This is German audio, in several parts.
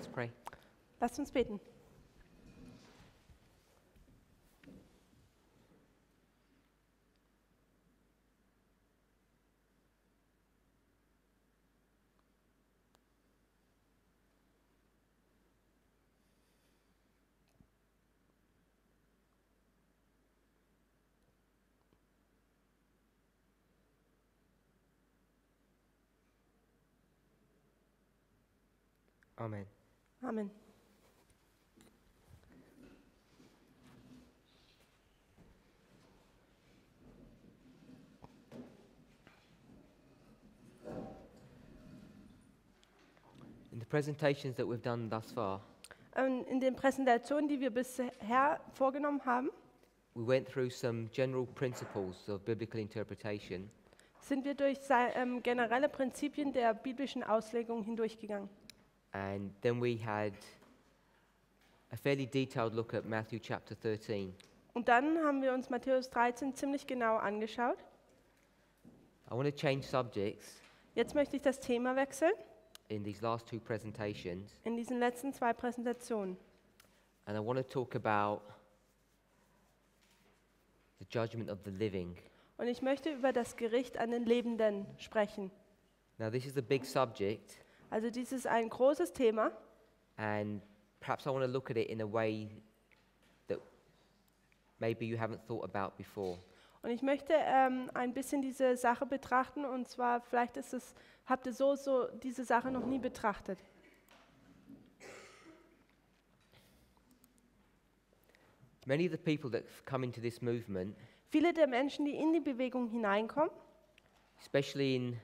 Let's pray. Lasst uns beten. Amen. Amen. In the presentations that we've done thus far, In den Präsentationen, die wir bisher vorgenommen haben, we went through some general principles of biblical interpretation, sind wir durch generelle Prinzipien der biblischen Auslegung hindurchgegangen. and then we had a fairly detailed look at Matthew chapter 13. Und dann haben wir uns Matthäus 13 ziemlich genau angeschaut. I want to change subjects Jetzt möchte ich das Thema wechseln in these last two presentations, in diesen letzten 2 Präsentationen. and I want to talk about the judgment of the living. Und ich möchte über das Gericht an den Lebenden sprechen. Now, this is a big subject, Also dies ist ein großes Thema and perhaps I want to look at it in a way that maybe you haven't thought about before. und ich möchte ein bisschen diese Sache betrachten und zwar vielleicht habt ihr so diese Sache noch nie betrachtet. Many of the people that come into this movement, Viele der Menschen, die in die Bewegung hineinkommen, especially in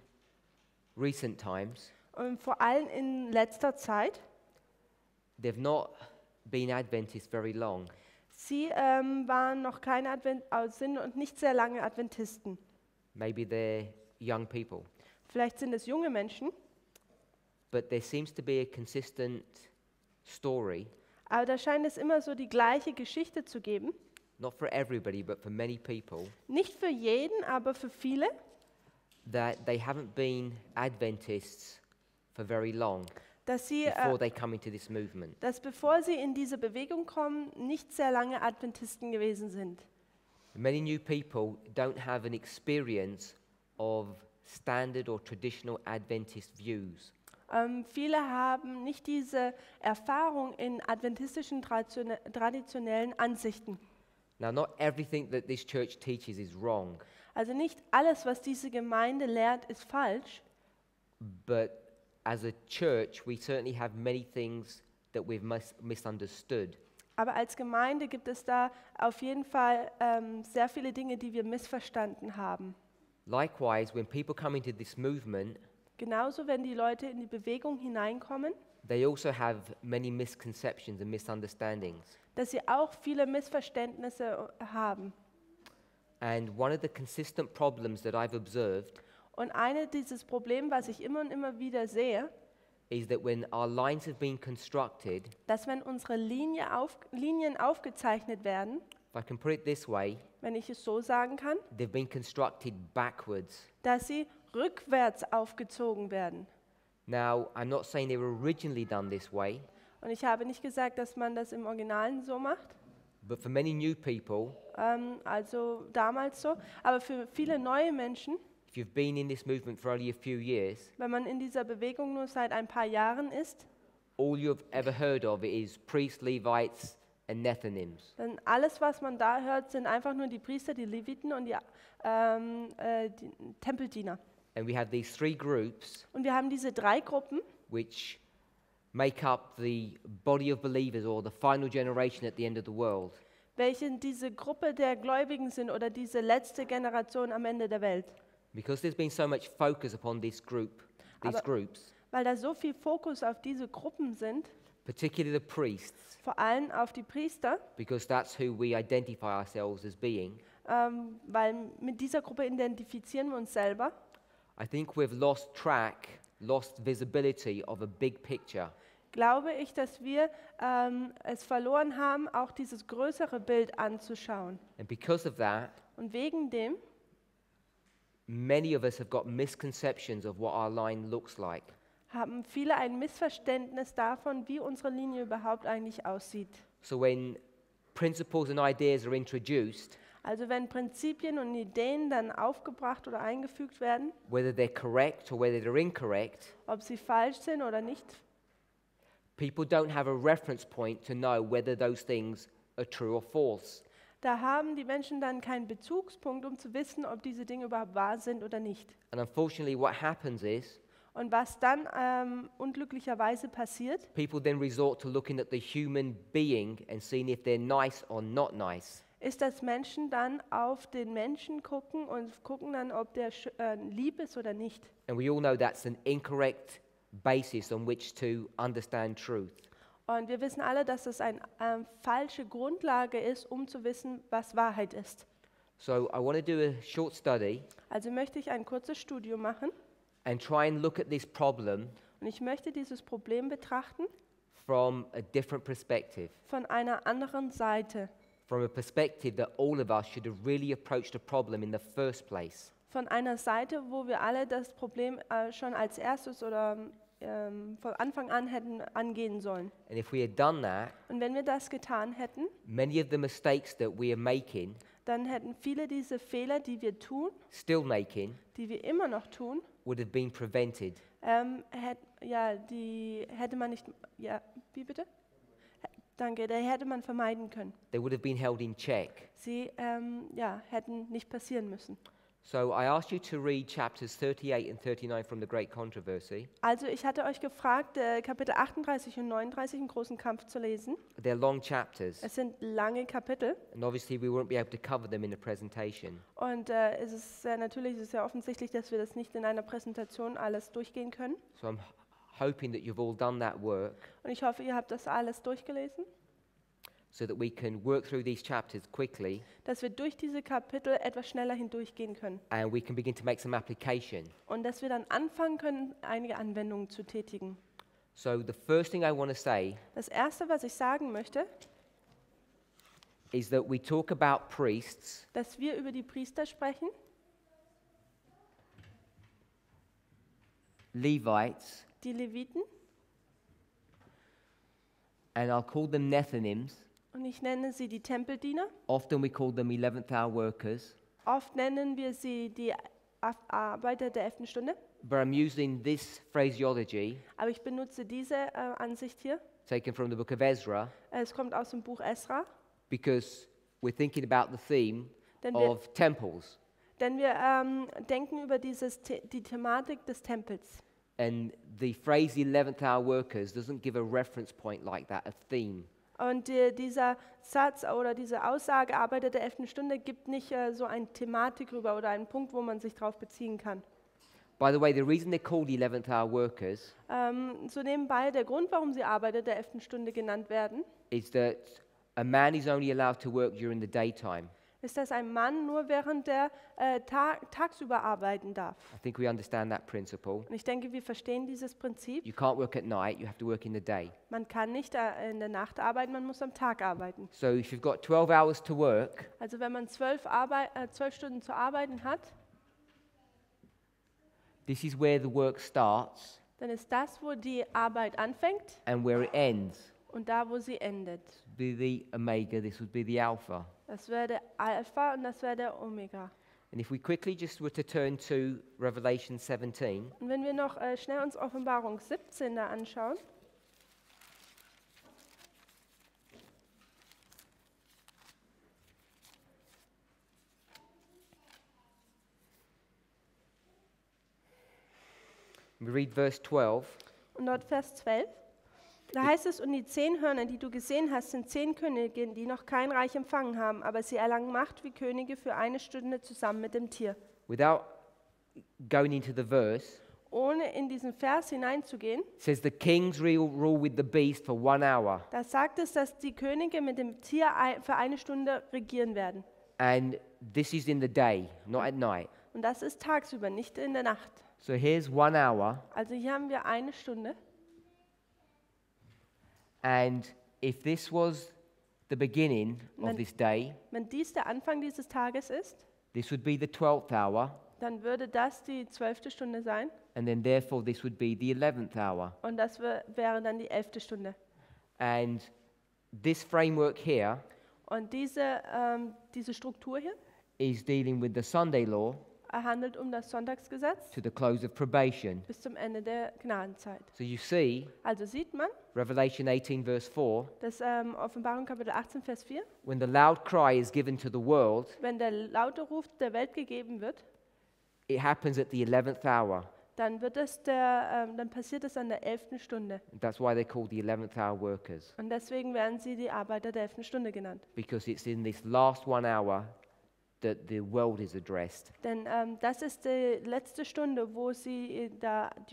recent times, und vor allem in letzter Zeit, they've not been Adventists very long. sie waren noch keine sind und nicht sehr lange Adventisten. Maybe they're young people. Vielleicht sind es junge Menschen, But there seems to be a consistent story, aber da scheint es immer so die gleiche Geschichte zu geben. not for everybody, but for many people, Nicht für jeden, aber für viele, that they haven't been Adventists for very long dass sie, before they come into this movement. dass bevor sie in diese Bewegung kommen, nicht sehr lange Adventisten gewesen sind. Many new people don't have an experience of standard or traditional Adventist views. Viele haben nicht diese Erfahrung in adventistischen traditionellen Ansichten. Now, not everything that this church teaches is wrong, Also nicht alles, was diese Gemeinde lehrt, ist falsch, but as a church, we certainly have many things that we've misunderstood. aber als Gemeinde gibt es da auf jeden Fall sehr viele Dinge, die wir missverstanden haben. Likewise, when people come into this movement, Genauso, wenn die Leute in die Bewegung hineinkommen, they also have many misconceptions and misunderstandings. dass sie auch viele Missverständnisse haben. And one of the consistent problems that I've observed Und dieses Problem, was ich immer und immer wieder sehe, is that when our lines have been constructed, dass wenn unsere Linien aufgezeichnet werden, if I can put it this way, wenn ich es so sagen kann, they've been constructed backwards. dass sie rückwärts aufgezogen werden. Now, I'm not saying they were originally done this way, Und ich habe nicht gesagt, dass man das im Originalen so macht, but for many new people, also damals so, aber für viele neue Menschen, if you've been in this movement for only a few years, wenn man in dieser Bewegung nur seit ein paar Jahren ist, all you've ever heard of is priests, Levites, and Nethinims. dann alles, was man da hört, sind einfach nur die Priester, die Leviten und die Tempeldiener. And we have these three groups Und wir haben diese 3 Gruppen, which make up the body of believers or the final generation at the end of the world. welche diese Gruppe der Gläubigen sind oder diese letzte Generation am Ende der Welt. Because there's been so much focus upon these Aber- groups, Weil da so viel Fokus auf diese Gruppen sind, particularly the priests, vor allem auf die Priester, because that's who we identify ourselves as being, weil mit dieser Gruppe identifizieren wir uns selber. I think we've lost track, lost visibility of a big picture. Glaube ich, dass wir es verloren haben, auch dieses größere Bild anzuschauen. And because of that, Und wegen dem many of us have got misconceptions of what our line looks like. haben viele ein Missverständnis davon, wie unsere Linie überhaupt eigentlich aussieht. So when principles and ideas are introduced, Also wenn Prinzipien und Ideen dann aufgebracht oder eingefügt werden, whether they're correct or whether they're incorrect, ob sie falsch sind oder nicht, people don't have a reference point to know whether those things are true or false. da haben die Menschen dann keinen Bezugspunkt, um zu wissen, ob diese Dinge überhaupt wahr sind oder nicht. And unfortunately, what happens is Und was dann unglücklicherweise passiert, people then resort to looking at the human being and seeing if they're nice or not nice. ist, dass Menschen dann auf den Menschen gucken und gucken dann, ob der lieb ist oder nicht. And we all know that's an incorrect basis on which to understand truth. Und wir wissen alle, dass das eine falsche Grundlage ist, um zu wissen, was Wahrheit ist. So I want to do a short study Also möchte ich ein kurzes Studium machen and try and look at this problem und ich möchte dieses Problem betrachten from a different perspective, von einer anderen Seite. from a perspective that all of us should have really approached the problem in the first place. Von einer Seite, wo wir alle das Problem schon als erstes oder von Anfang an hätten angehen sollen. And if we had done that, Und wenn wir das getan hätten, many of the mistakes that we are making, dann hätten viele diese Fehler, die wir tun, still making, die wir immer noch tun, would have been prevented. die hätte man nicht, wie bitte? Danke, die hätte man vermeiden können. They would have been held in check. Sie hätten nicht passieren müssen. So I asked you to read chapters 38 and 39 from the Great Controversy. Also ich hatte euch gefragt, Kapitel 38 und 39 im großen Kampf zu lesen. They're long chapters, Es sind lange Kapitel and obviously we won't be able to cover them in a presentation. und es ist natürlich, es ist ja offensichtlich, dass wir das nicht in einer Präsentation alles durchgehen können. So I'm hoping that you've all done that work Und ich hoffe, ihr habt das alles durchgelesen, so that we can work through these chapters quickly dass wir durch diese Kapitel etwas schneller hindurchgehen können and we can begin to make some application. und dass wir dann anfangen können, einige Anwendungen zu tätigen. So the first thing I want to say Das Erste, was ich sagen möchte, is that we talk about priests dass wir über die Priester sprechen, Levites, die Leviten, and I'll call them Nethinims. und ich nenne sie die Tempeldiener. Often we call them 11th hour workers, Oft nennen wir sie die Arbeiter der 11. Stunde, but I'm using this phraseology aber ich benutze diese Ansicht hier. taken from the book of Ezra Es kommt aus dem Buch Esra, because we're thinking about the theme denn wir, of temples. denn wir denken über die Thematik des Tempels. And the phrase 11th hour workers doesn't give a reference point like that, a theme. Und dieser Satz oder diese Aussage, Arbeiter der 11. Stunde, gibt nicht so eine Thematik rüber oder einen Punkt, wo man sich darauf beziehen kann. By the way, the reason they're called 11th hour workers So nebenbei, der Grund, warum sie Arbeiter der 11. Stunde genannt werden, is that a man is only allowed to work during the daytime. ist, dass ein Mann nur während der tagsüber arbeiten darf. I think we understand that principle. Und ich denke, wir verstehen dieses Prinzip. You can't work at night, you have to work in the day. Man kann nicht in der Nacht arbeiten, man muss am Tag arbeiten. So if you've got 12 hours to work, Also wenn man 12 Stunden zu arbeiten hat, this is where the work starts dann ist das, wo die Arbeit anfängt and where it ends. und da, wo sie endet. Be the omega, this would be the alpha. Das wäre der Alpha und das wäre der Omega. And if we quickly just were to turn to Revelation 17, Und wenn wir noch schnell uns Offenbarung 17 da anschauen, we read verse 12. und dort Vers 12, da heißt es, und die 10 Hörner, die du gesehen hast, sind 10 Königinnen, die noch kein Reich empfangen haben, aber sie erlangen Macht wie Könige für eine Stunde zusammen mit dem Tier. Without going into the verse, Ohne in diesen Vers hineinzugehen, it says the kings rule with the beast for 1 hour. da sagt es, dass die Könige mit dem Tier für eine Stunde regieren werden. And this is in the day, not at night. Und das ist tagsüber, nicht in der Nacht. So here's 1 hour. Also hier haben wir eine Stunde. And if this was the beginning of Wenn- this day, Wenn dies der Anfang dieses Tages ist, this would be the 12th hour. dann würde das die 12. Stunde sein and then therefore this would be the 11th hour. und das wäre dann die 11. Stunde. And this framework here Und diese Struktur hier is dealing with the Sunday law handelt um das Sonntagsgesetz to the close of probation. bis zum Ende der Gnadenzeit. So you see, Also sieht man, Revelation 18 verse 4, dass Offenbarung Kapitel 18, Vers 4, when the loud cry is given to the world, wenn der laute Ruf der Welt gegeben wird, it happens at the 11th hour. dann dann passiert es an der 11. Stunde. That's why they're called the 11th hour workers, Und deswegen werden sie die Arbeiter der 11. Stunde genannt. because it's in this last 1 hour that the world is addressed. Denn das ist die letzte Stunde, wo die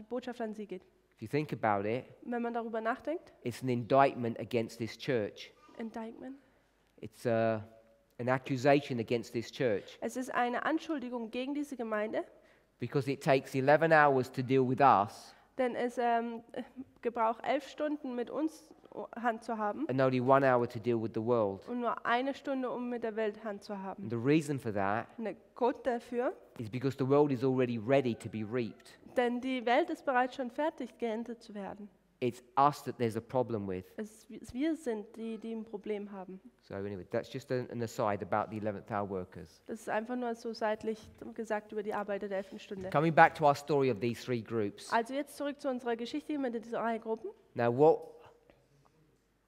Botschaft an sie geht. If you think about it, Wenn man darüber nachdenkt, it's an indictment against this church. Indictment. It's an accusation against this church, Es ist eine Anschuldigung gegen diese Gemeinde, because it takes 11 hours to deal with us denn es gebraucht 11 Stunden mit uns Hand zu haben and only 1 hour to deal with the world. und nur eine Stunde, um mit der Welt Hand zu haben. And the reason for that Und der Grund dafür, is because the world is already ready to be reaped. denn die Welt ist bereits schon fertig, geerntet zu werden. It's us that there's a problem with. Wir sind die ein Problem haben. So anyway, that's just an aside about the 11th hour workers. Das ist einfach nur so seitlich gesagt über die Arbeiter der 11. Stunde. Coming back to our story of these three groups. Also jetzt zurück zu unserer Geschichte mit diesen 3 Gruppen. Now what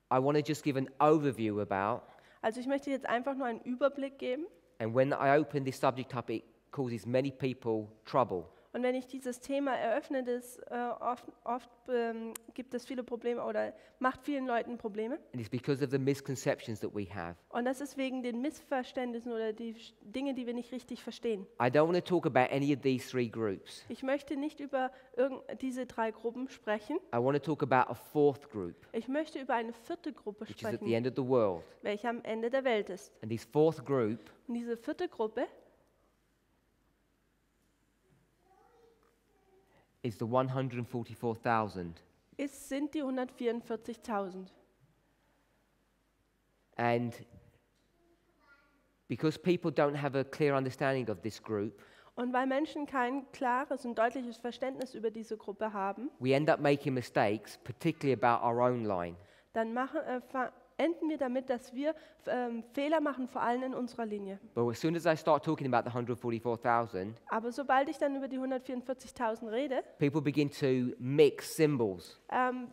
I want to just give an overview about, Also ich möchte jetzt einfach nur einen Überblick geben. and when I open this subject up, it causes many people trouble. Und wenn ich dieses Thema eröffne, oft gibt es viele Probleme oder macht vielen Leuten Probleme. And it's because of the misconceptions that we have. Und das ist wegen den Missverständnissen oder die Dinge, die wir nicht richtig verstehen. I don't want to talk about any of these three groups. Ich möchte nicht über diese 3 Gruppen sprechen. I want to talk about a fourth group, Ich möchte über eine 4. Gruppe which is at the sprechen, end of the world. welche am Ende der Welt ist. And this fourth group Und diese 4. Gruppe is the 144,000. sind die 144.000. And because people don't have a clear understanding of this group, Und weil Menschen kein klares und deutliches Verständnis über diese Gruppe haben, we end up making mistakes, particularly about our own line. dann enden wir damit, dass wir Fehler machen, vor allem in unserer Linie. But as soon as I start talking about the 144,000, Aber sobald ich dann über die 144.000 rede, people begin to mix symbols.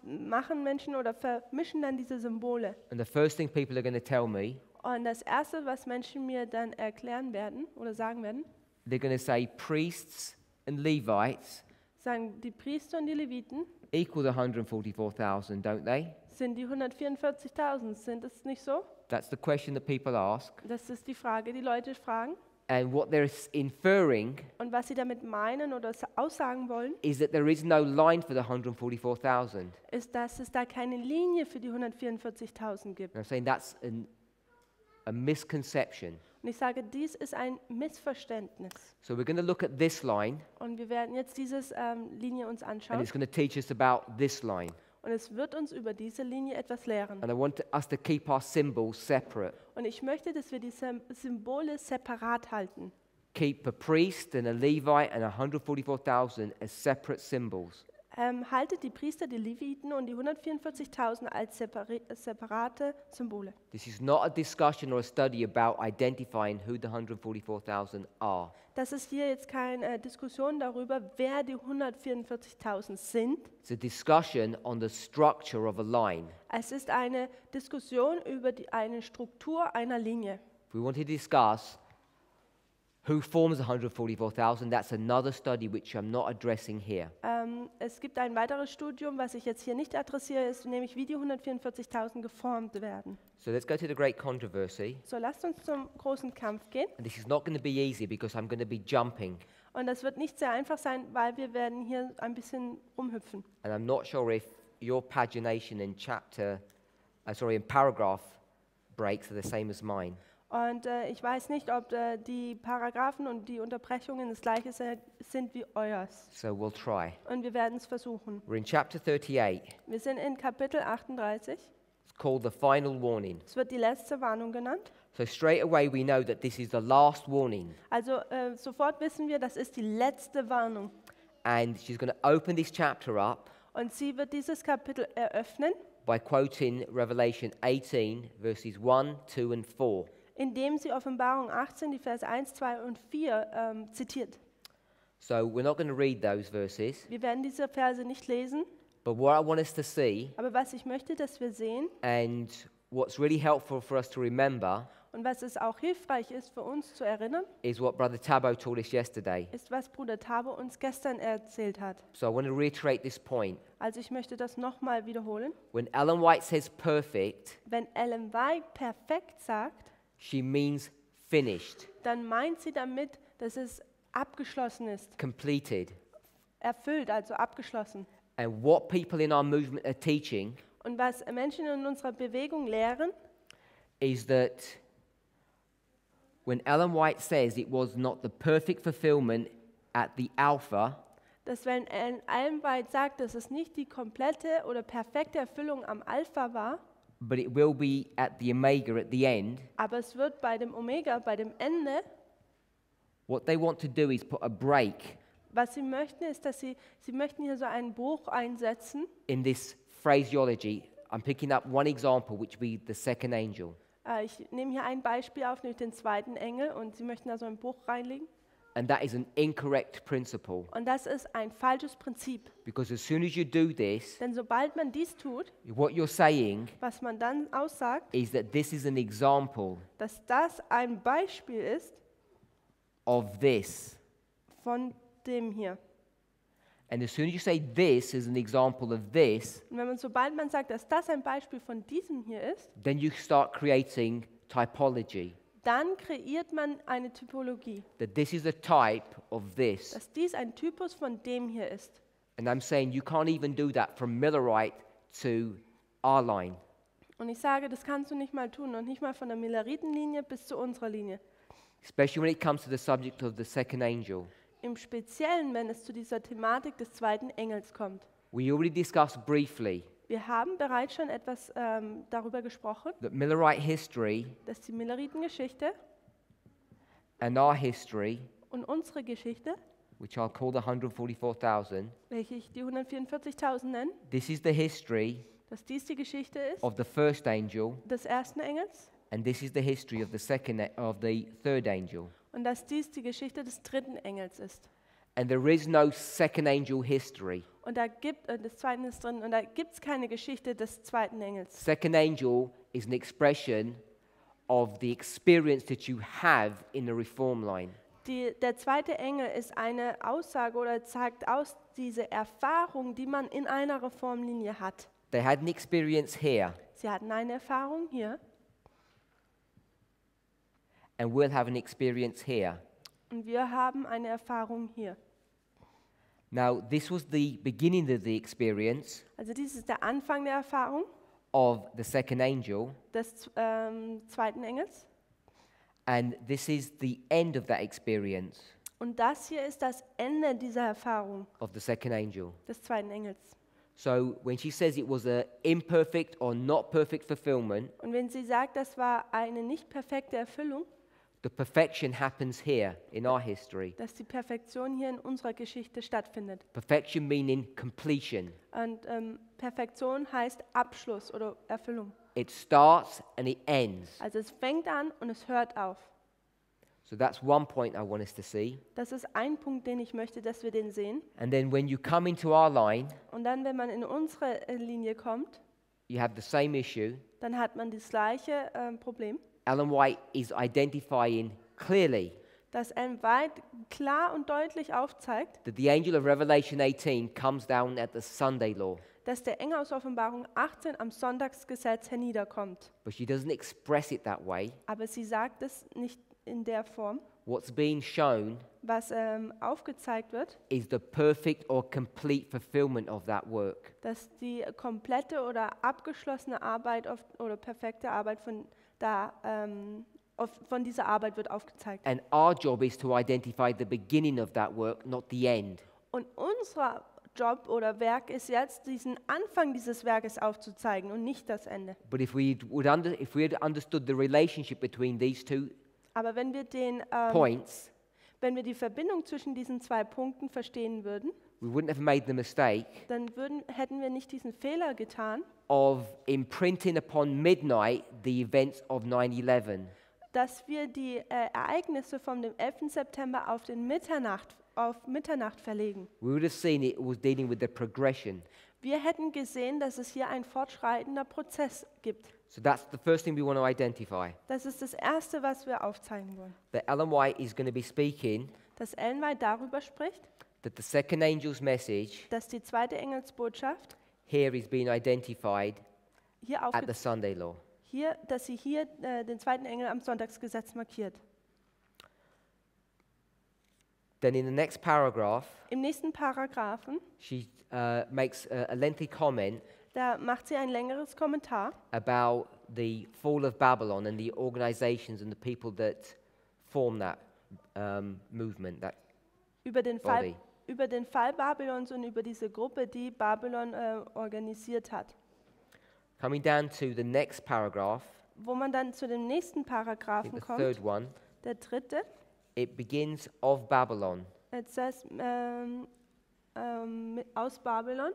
machen Menschen oder vermischen dann diese Symbole. And the first thing people are going to tell me, Und das Erste, was Menschen mir dann erklären werden oder sagen werden, they're going to say priests and Levites sagen die Priester und die Leviten, equal the 144,000, don't they? sind die 144.000, sind es nicht so? That's the question that people ask. Das ist die Frage, die Leute fragen. And what they're inferring Und was sie damit meinen oder aussagen wollen, is that there is no line for the 144,000. ist, dass es da keine Linie für die 144.000 gibt. And I'm saying that's a misconception. Und ich sage, dies ist ein Missverständnis. So we're going to look at this line, Und wir werden jetzt diese Linie uns and anschauen. it's going to teach us about this line. Und es wird uns über diese Linie etwas lehren. And I want us to keep our symbols separate. Und ich möchte, dass wir diese Symbole separat halten. Keep a priest and a Levite and 144,000 as separate symbols. Haltet die Priester, die Leviten und die 144.000 als separate Symbole. This is not a discussion or a study about identifying who the 144,000 are. Das ist hier jetzt keine Diskussion darüber, wer die 144.000 sind. It's a discussion on the structure of a line. Es ist eine Diskussion über eine Struktur einer Linie. If we want to discuss who forms 144,000, that's another study which I'm not addressing here. Es gibt ein weiteres Studium, was ich jetzt hier nicht adressiere, ist nämlich wie die 144.000 geformt werden. So let's go to the great controversy. So, lasst uns zum großen Kampf gehen. And this is not going to be easy because I'm going to be jumping. Und das wird nicht sehr einfach sein, weil wir werden hier ein bisschen rumhüpfen. And I'm not sure if your pagination in paragraph breaks are the same as mine. Und ich weiß nicht, ob die Paragraphen und die Unterbrechungen das gleiche sind wie euers. So we'll try. Und wir werden es versuchen. We're in chapter 38. Wir sind in Kapitel 38. It's called the final warning. Es wird die letzte Warnung genannt. So straight away we know that this is the last warning. Also sofort wissen wir, das ist die letzte Warnung. And she's going to open this chapter up Und sie wird dieses Kapitel eröffnen, by quoting Revelation 18, verses 1, 2 and 4. indem sie Offenbarung 18, die Verse 1, 2 und 4 zitiert. So we're not going to read those verses, Wir werden diese Verse nicht lesen, but what I want us to see, aber was ich möchte, dass wir sehen and what's really helpful for us to remember, und was es auch hilfreich ist für uns zu erinnern, is what Brother Tabo taught us yesterday. ist, was Bruder Tabo uns gestern erzählt hat. So I want to reiterate this point. Also ich möchte das nochmal wiederholen. When Ellen White says perfect, Wenn Ellen White perfekt sagt, she means finished, dann meint sie damit, dass es abgeschlossen ist, completed. erfüllt, also abgeschlossen. And what people in our movement are teaching Und was Menschen in unserer Bewegung lehren, is that when Ellen White says it was not the perfect fulfillment at the Alpha, dass wenn Ellen White sagt, dass es nicht die komplette oder perfekte Erfüllung am Alpha war, but it will be at the Omega at the end, aber es wird bei dem Omega, bei dem Ende, what they want to do is put a break was sie möchten, ist, dass sie möchten hier so einen Bruch einsetzen. in this phraseology. I'm picking up one example, which would be the second angel. Ich nehme hier ein Beispiel auf, nämlich den zweiten Engel, und sie möchten da so einen Bruch reinlegen. And that is an incorrect principle, Und das ist ein falsches Prinzip. because as soon as you do this, Denn sobald man dies tut, what you're saying was man dann aussagt, is that this is an example dass das ein Beispiel ist of this. von dem hier. And as soon as you say this is an example of this, Und sobald man sagt, dass das ein Beispiel von diesem hier ist, then you start creating typology. dann kreiert man eine Typologie, That this is a type of this. dass dies ein Typus von dem hier ist. And I'm saying you can't even do that from Millerite to our line. Und ich sage, das kannst du nicht mal tun, und nicht mal von der Milleritenlinie bis zu unserer Linie. Especially when it comes to the subject of the second angel. Im Speziellen, wenn es zu dieser Thematik des zweiten Engels kommt. We already discussed briefly Wir haben bereits schon etwas darüber gesprochen, that Millerite history dass die Milleritengeschichte and our history, und unsere Geschichte, which I'll call the 144,000, welche ich die 144.000 nenne, this is the history dass dies die Geschichte ist of the first angel, des ersten Engels and this is the history of the third angel. und dass dies die Geschichte des dritten Engels ist. And there is no second angel history. Und da gibt des zweiten ist drin, und da gibt es keine Geschichte des zweiten Engels. Second angel is an expression of the experience that you have in the reform line. Der zweite Engel ist eine Aussage oder zeigt aus diese Erfahrung, die man in einer Reformlinie hat. They had an experience here, Sie hatten eine Erfahrung hier and we'll have an experience here. und wir haben eine Erfahrung hier. Now, this was the beginning of the experience Also dies ist der Anfang der Erfahrung of the second angel, des zweiten Engels. and this is the end of that experience Und das hier ist das Ende dieser Erfahrung of the second angel. des zweiten Engels. So when she says it was an imperfect or not perfect fulfillment, Und wenn sie sagt, das war eine nicht perfekte Erfüllung, the perfection happens here in our history. dass die Perfektion hier in unserer Geschichte stattfindet. Perfection meaning completion. Und Perfektion heißt Abschluss oder Erfüllung. It starts and it ends. Also es fängt an und es hört auf. So that's one point I want us to see. Das ist ein Punkt, den ich möchte, dass wir den sehen. And then when you come into our line, Und dann, wenn man in unsere Linie kommt, you have the same issue. dann hat man das gleiche Problem, Ellen White is identifying clearly dass Ellen White klar und deutlich aufzeigt, that the angel of Revelation 18 comes down at the Sunday law. dass der Engel aus Offenbarung 18 am Sonntagsgesetz herniederkommt. But she doesn't express it that way. Aber sie sagt es nicht in der Form. What's being shown Was aufgezeigt wird, is the perfect or complete fulfillment of that work. dass die komplette oder abgeschlossene Arbeit oder perfekte Arbeit von dieser Arbeit wird aufgezeigt. And our job is to identify the beginning of that work, not the end. Und unser Hauptjob oder Werk ist jetzt, diesen Anfang dieses Werkes aufzuzeigen und nicht das Ende. But if we had understood the relationship between these two Aber wenn wir points, wenn wir die Verbindung zwischen diesen zwei Punkten verstehen würden, we wouldn't have made the mistake dann hätten wir nicht diesen Fehler getan, of imprinting upon midnight the events of 9/11. dass wir die Ereignisse vom dem 11. September auf Mitternacht verlegen. We would have seen it was dealing with the progression. Wir hätten gesehen, dass es hier ein fortschreitender Prozess gibt. So that's the first thing we want to identify. Das ist das Erste, was wir aufzeigen wollen. That Ellen White is going to be speaking Dass Ellen White darüber spricht, that the second angel's message dass die zweite Engelsbotschaft here is being identified hier at the Sunday law. dass sie hier den zweiten Engel am Sonntagsgesetz markiert. Then in the next paragraph, Im nächsten Paragraphen, she makes a lengthy comment da macht sie ein längeres Kommentar about the fall of Babylon and the organizations and the people that form that movement, that über den body. Fall Babylons und über diese Gruppe, die Babylon organisiert hat. Coming down to the next paragraph, Wo man dann zu dem nächsten I think Paragraphen the kommt, third one, der dritte. it begins of Babylon. It says, aus Babylon.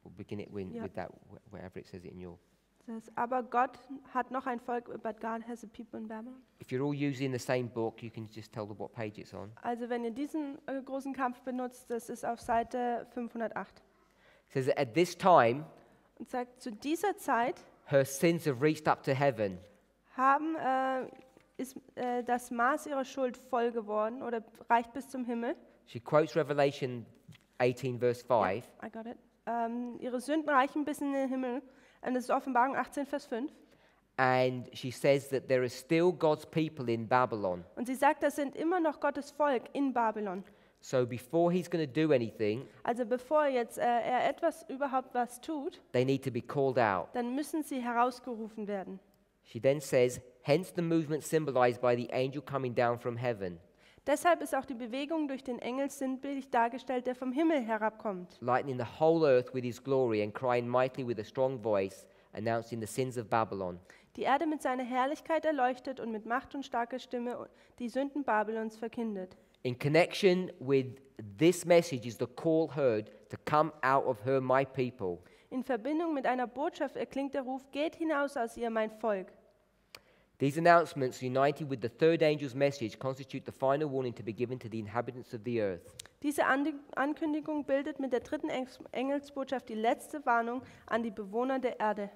We'll begin it with, Yeah. with that, wherever it says it in your. Das heißt, aber Gott hat noch ein Volk, but God has a people in Babylon. If you're all using the same book, you can just tell them what page it's on. Also wenn ihr diesen großen Kampf benutzt, das ist auf Seite 508. It says that at this time, Und sagt, zu dieser Zeit her sins have reached up to heaven. ist das Maß ihrer Schuld voll geworden oder reicht bis zum Himmel. She quotes Revelation 18, verse 5. I got it. Ihre Sünden reichen bis in den Himmel. Und das ist Offenbarung 18, Vers 5. And she says that there is still God's people in Babylon. Und sie sagt, das sind immer noch Gottes Volk in Babylon. So before he's going to do anything, Also bevor jetzt er überhaupt was tut, they need to be called out. dann müssen sie herausgerufen werden. She then says, hence the movement symbolized by the angel coming down from heaven, Deshalb ist auch die Bewegung durch den Engel sinnbildlich dargestellt, der vom Himmel herabkommt. lightening the whole earth with his glory and crying mightily with a strong voice, announcing the sins of Babylon. Die Erde mit seiner Herrlichkeit erleuchtet und mit Macht und starker Stimme die Sünden Babylons verkündet. In connection with this message is the call heard to come out of her, my people. In Verbindung mit einer Botschaft erklingt der Ruf, geht hinaus aus ihr, mein Volk. These announcements, united with the third angel's message, constitute the final warning to be given to the inhabitants of the earth. Diese Ankündigung bildet mit der dritten Engelsbotschaft die letzte Warnung an die Bewohner der Erde.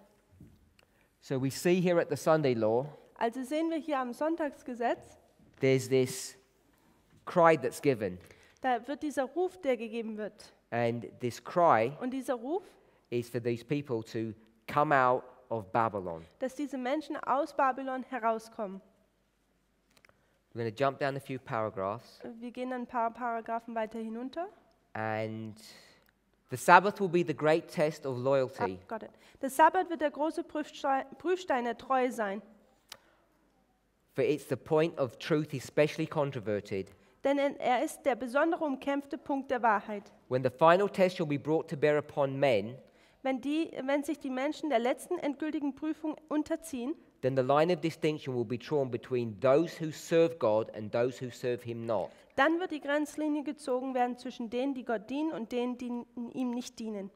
So we see here at the Sunday law, Also sehen wir hier am Sonntagsgesetz, there's this cry that's given. da wird dieser Ruf, der gegeben wird. And this cry Und dieser Ruf, is for these people to come out of Babylon. dass diese Menschen aus Babylon herauskommen. We're going to jump down a few paragraphs. Wir gehen ein paar Paragraphen weiter hinunter. And the Sabbath will be the great test of loyalty. Got it. Der Sabbat wird der große Prüfstein der Treue sein. For it's the point of truth especially controverted. Denn er ist der besondere umkämpfte Punkt der Wahrheit. When the final test shall be brought to bear upon men, Wenn sich die Menschen der letzten endgültigen Prüfung unterziehen, then the line of distinction will be drawn between those who serve God and those who serve him not. dann wird die Grenzlinie gezogen werden zwischen denen, die Gott dienen und denen, die ihm nicht dienen.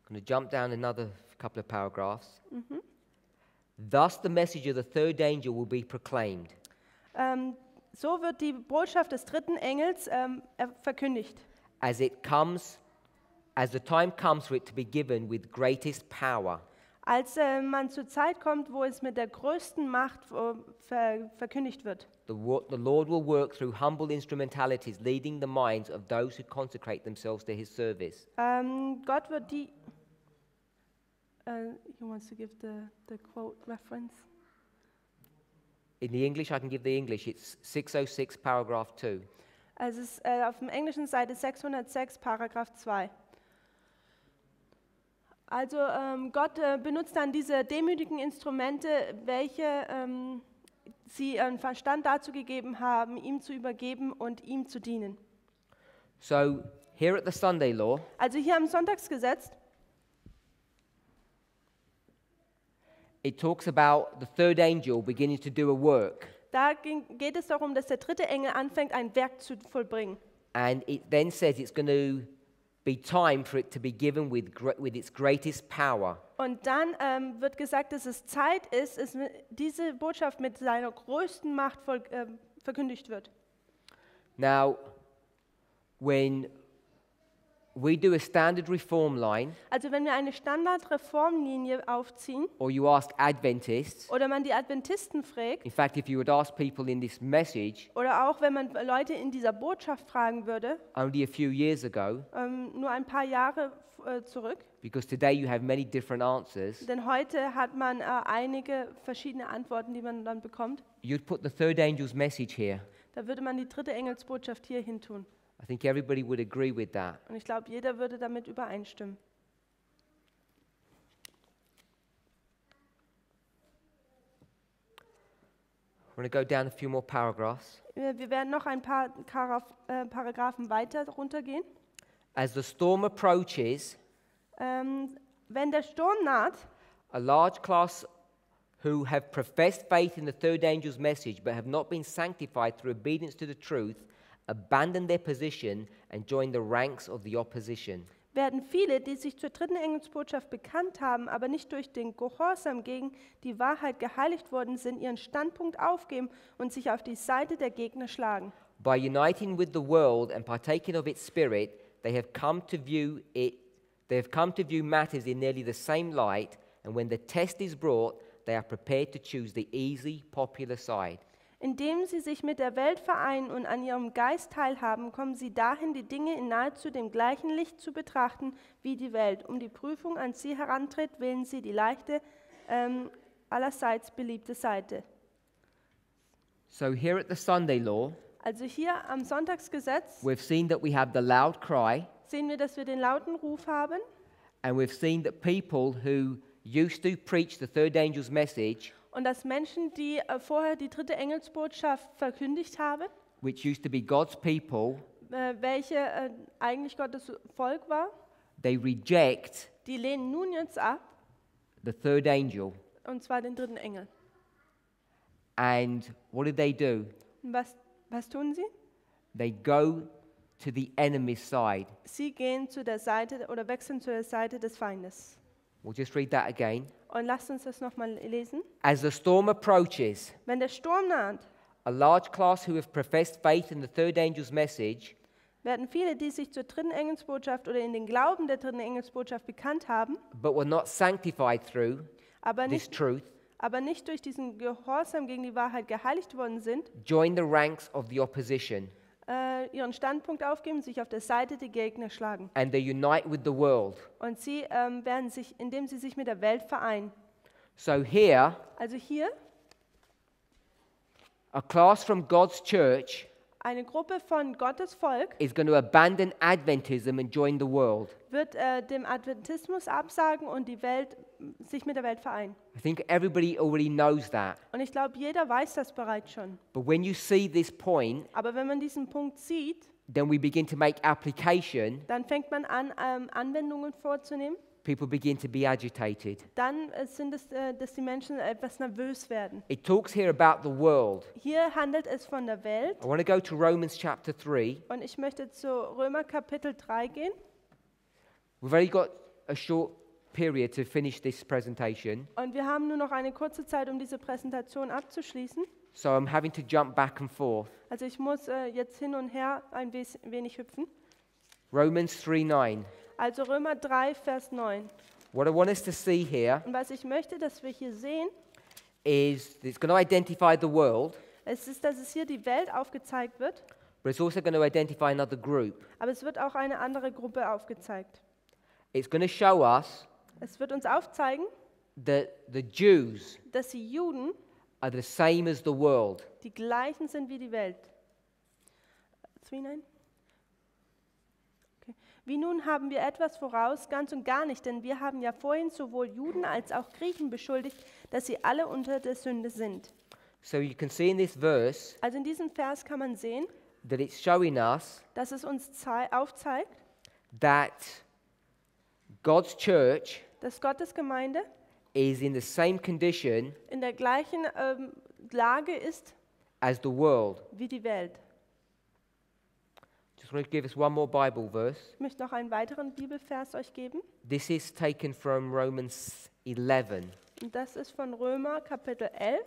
I'm going to jump down another couple of paragraphs. Thus the message of the third angel will be proclaimed. So wird die Botschaft des dritten Engels verkündigt. As the time comes for it to be given with greatest power. Als man zur Zeit kommt, wo es mit der größten Macht verkündigt wird. The Lord will work through humble instrumentalities, leading the minds of those who consecrate themselves to his service. Gott wird die... he wants to give the quote reference. In the English, I can give the English. It's 606, paragraph 2. Also es ist auf der englischen Seite 606, Paragraph 2. Also Gott benutzt dann diese demütigen Instrumente, welche sie einen Verstand dazu gegeben haben, ihm zu übergeben und ihm zu dienen. So here at the Sunday law, Also hier am Sonntagsgesetz, it talks about the third angel beginning to do a work. da geht es darum, dass der dritte Engel anfängt, ein Werk zu vollbringen. And it then says it's going to be time for it to be given with its greatest power. Und dann wird gesagt, dass es Zeit ist, dass diese Botschaft mit seiner größten Macht verkündigt wird. Now, when we do a standard reform line, Also wenn wir eine Standardreformlinie aufziehen or you ask Adventists, oder man die Adventisten fragt in fact, if you would ask people in this message oder auch wenn man Leute in dieser Botschaft fragen würde, only a few years ago, nur ein paar Jahre zurück, because today you have many different answers, denn heute hat man einige verschiedene Antworten, die man dann bekommt, you'd put the third angel's message here. da würde man die dritte Engelsbotschaft hier hin tun. I think everybody would agree with that. Und ich glaube, jeder würde damit übereinstimmen. We're going to go down a few more paragraphs. Wir werden noch ein paar Paragraphen weiter runtergehen. As the storm approaches, Wenn der Sturm naht, a large class who have professed faith in the third angel's message but have not been sanctified through obedience to the truth abandon their position and join the ranks of the opposition. werden viele, die sich zur dritten Engelsbotschaft bekannt haben, aber nicht durch den Gehorsam gegen die Wahrheit geheiligt worden sind, ihren Standpunkt aufgeben und sich auf die Seite der Gegner schlagen. By uniting with the world and partaking of its spirit, they have come to view matters in nearly the same light, and when the test is brought, they are prepared to choose the easy, popular side. Indem sie sich mit der Welt vereinen und an ihrem Geist teilhaben, kommen sie dahin, die Dinge in nahezu dem gleichen Licht zu betrachten wie die Welt. Um die Prüfung an sie herantritt, wählen sie die leichte, allerseits beliebte Seite. So here at the Sunday law, Also hier am Sonntagsgesetz we've seen that we have the loud cry, sehen wir, dass wir den lauten Ruf haben and we've seen that people who used to preach the third angel's message, und dass Menschen, die vorher die dritte Engelsbotschaft verkündigt haben, which used to be God's people, welche eigentlich Gottes Volk war, they reject die lehnen nun jetzt ab, the third angel. und zwar den dritten Engel. And what do? Und was tun sie? They go to the enemy's side. Sie gehen zu der Seite oder wechseln zu der Seite des Feindes. We'll just read that again. Und lasst uns das nochmal lesen. As the storm approaches, Wenn der Sturm naht, a large class who have professed faith in the third angel's message werden viele, die sich zur dritten Engelsbotschaft oder in den Glauben der dritten Engelsbotschaft bekannt haben, but were not sanctified through aber this nicht, truth, durch diesen Gehorsam gegen die Wahrheit geheiligt worden sind, join the ranks of the opposition, ihren Standpunkt aufgeben, sich auf der Seite der Gegner schlagen. and they unite with the world. Und sie werden sich, indem sie sich mit der Welt vereinen. So here, Also hier a class from God's church eine Gruppe von Gottes Volk is going to abandon Adventism and join the world. wird dem Adventismus absagen und die Welt, sich mit der Welt vereinen. I think everybody already knows that. Und ich glaube, jeder weiß das bereits schon. But when you see this point, Aber wenn man diesen Punkt sieht, then we begin to make application. dann fängt man an, Anwendungen vorzunehmen. People begin to be agitated. Dann sind es, dass die Menschen etwas nervös werden. It talks here about the world. Hier handelt es von der Welt. I want to go to Romans chapter 3. Und ich möchte zu Römer Kapitel 3 gehen. We've only got a short period to finish this presentation, Und wir haben nur noch eine kurze Zeit, um diese Präsentation abzuschließen. so I'm having to jump back and forth. Also ich muss jetzt hin und her ein wenig hüpfen. Romans 3:9. Also Römer 3, Vers 9. What I want us to see here Und was ich möchte, dass wir hier sehen, is it's going to identify the world, ist, dass es hier die Welt aufgezeigt wird, but it's also going to identify another group. aber es wird auch eine andere Gruppe aufgezeigt. It's going to show us Es wird uns aufzeigen, that the Jews dass die Juden are the same as the world. die gleichen sind wie die Welt. 3,9? Okay. Wie nun haben wir etwas voraus? Ganz und gar nicht, denn wir haben ja vorhin sowohl Juden als auch Griechen beschuldigt, dass sie alle unter der Sünde sind. So you can see in this verse Also in diesem Vers kann man sehen, that it's showing us dass es uns aufzeigt, that God's church dass Gottes Gemeinde is in the same condition in der gleichen Lage ist as the world. wie die Welt. Just want to give us one more Bible verse. Ich möchte noch einen weiteren Bibelvers euch geben. This is taken from Romans 11. Und das ist von Römer Kapitel 11.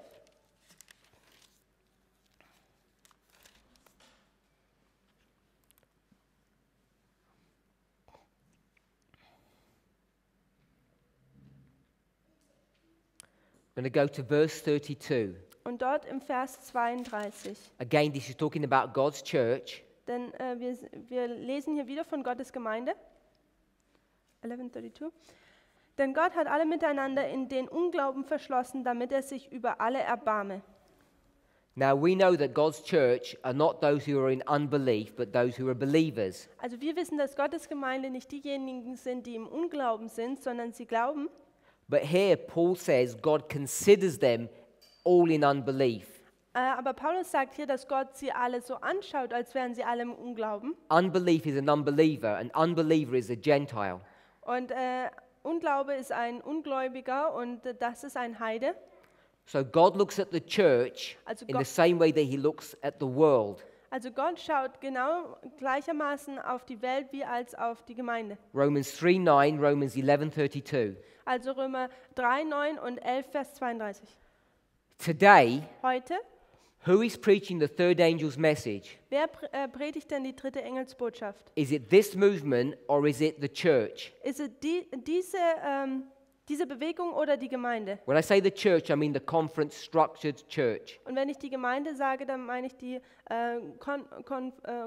I'm going to go to verse 32. Und dort im Vers 32. Again, this is talking about God's church. Denn wir lesen hier wieder von Gottes Gemeinde. 11:32. Denn Gott hat alle miteinander in den Unglauben verschlossen, damit er sich über alle erbarme. Now we know that God's church are not those who are in unbelief, but those who are believers. Also wir wissen, dass Gottes Gemeinde nicht diejenigen sind, die im Unglauben sind, sondern sie glauben. But here Paul says God considers them all in unbelief. Aber Paulus sagt hier, dass Gott sie alle so anschaut, als wären sie alle im Unglauben. Unbelief is an unbeliever. An unbeliever is a Gentile. Und Unglaube ist ein Ungläubiger und das ist ein Heide. So God looks at the church Also in Gott- the same way that he looks at the world. Also Gott schaut genau gleichermaßen auf die Welt wie als auf die Gemeinde. Romans 3:9, Romans 11:32. Also Römer 3, 9 und 11, Vers 32. Today, Heute, who is preaching the third angel's message? wer predigt denn die dritte Engelsbotschaft? Is it this movement or is it the church? Ist es diese Bewegung oder die Gemeinde? When I say the church, I mean the conference structured church. Und wenn ich die Gemeinde sage, dann meine ich die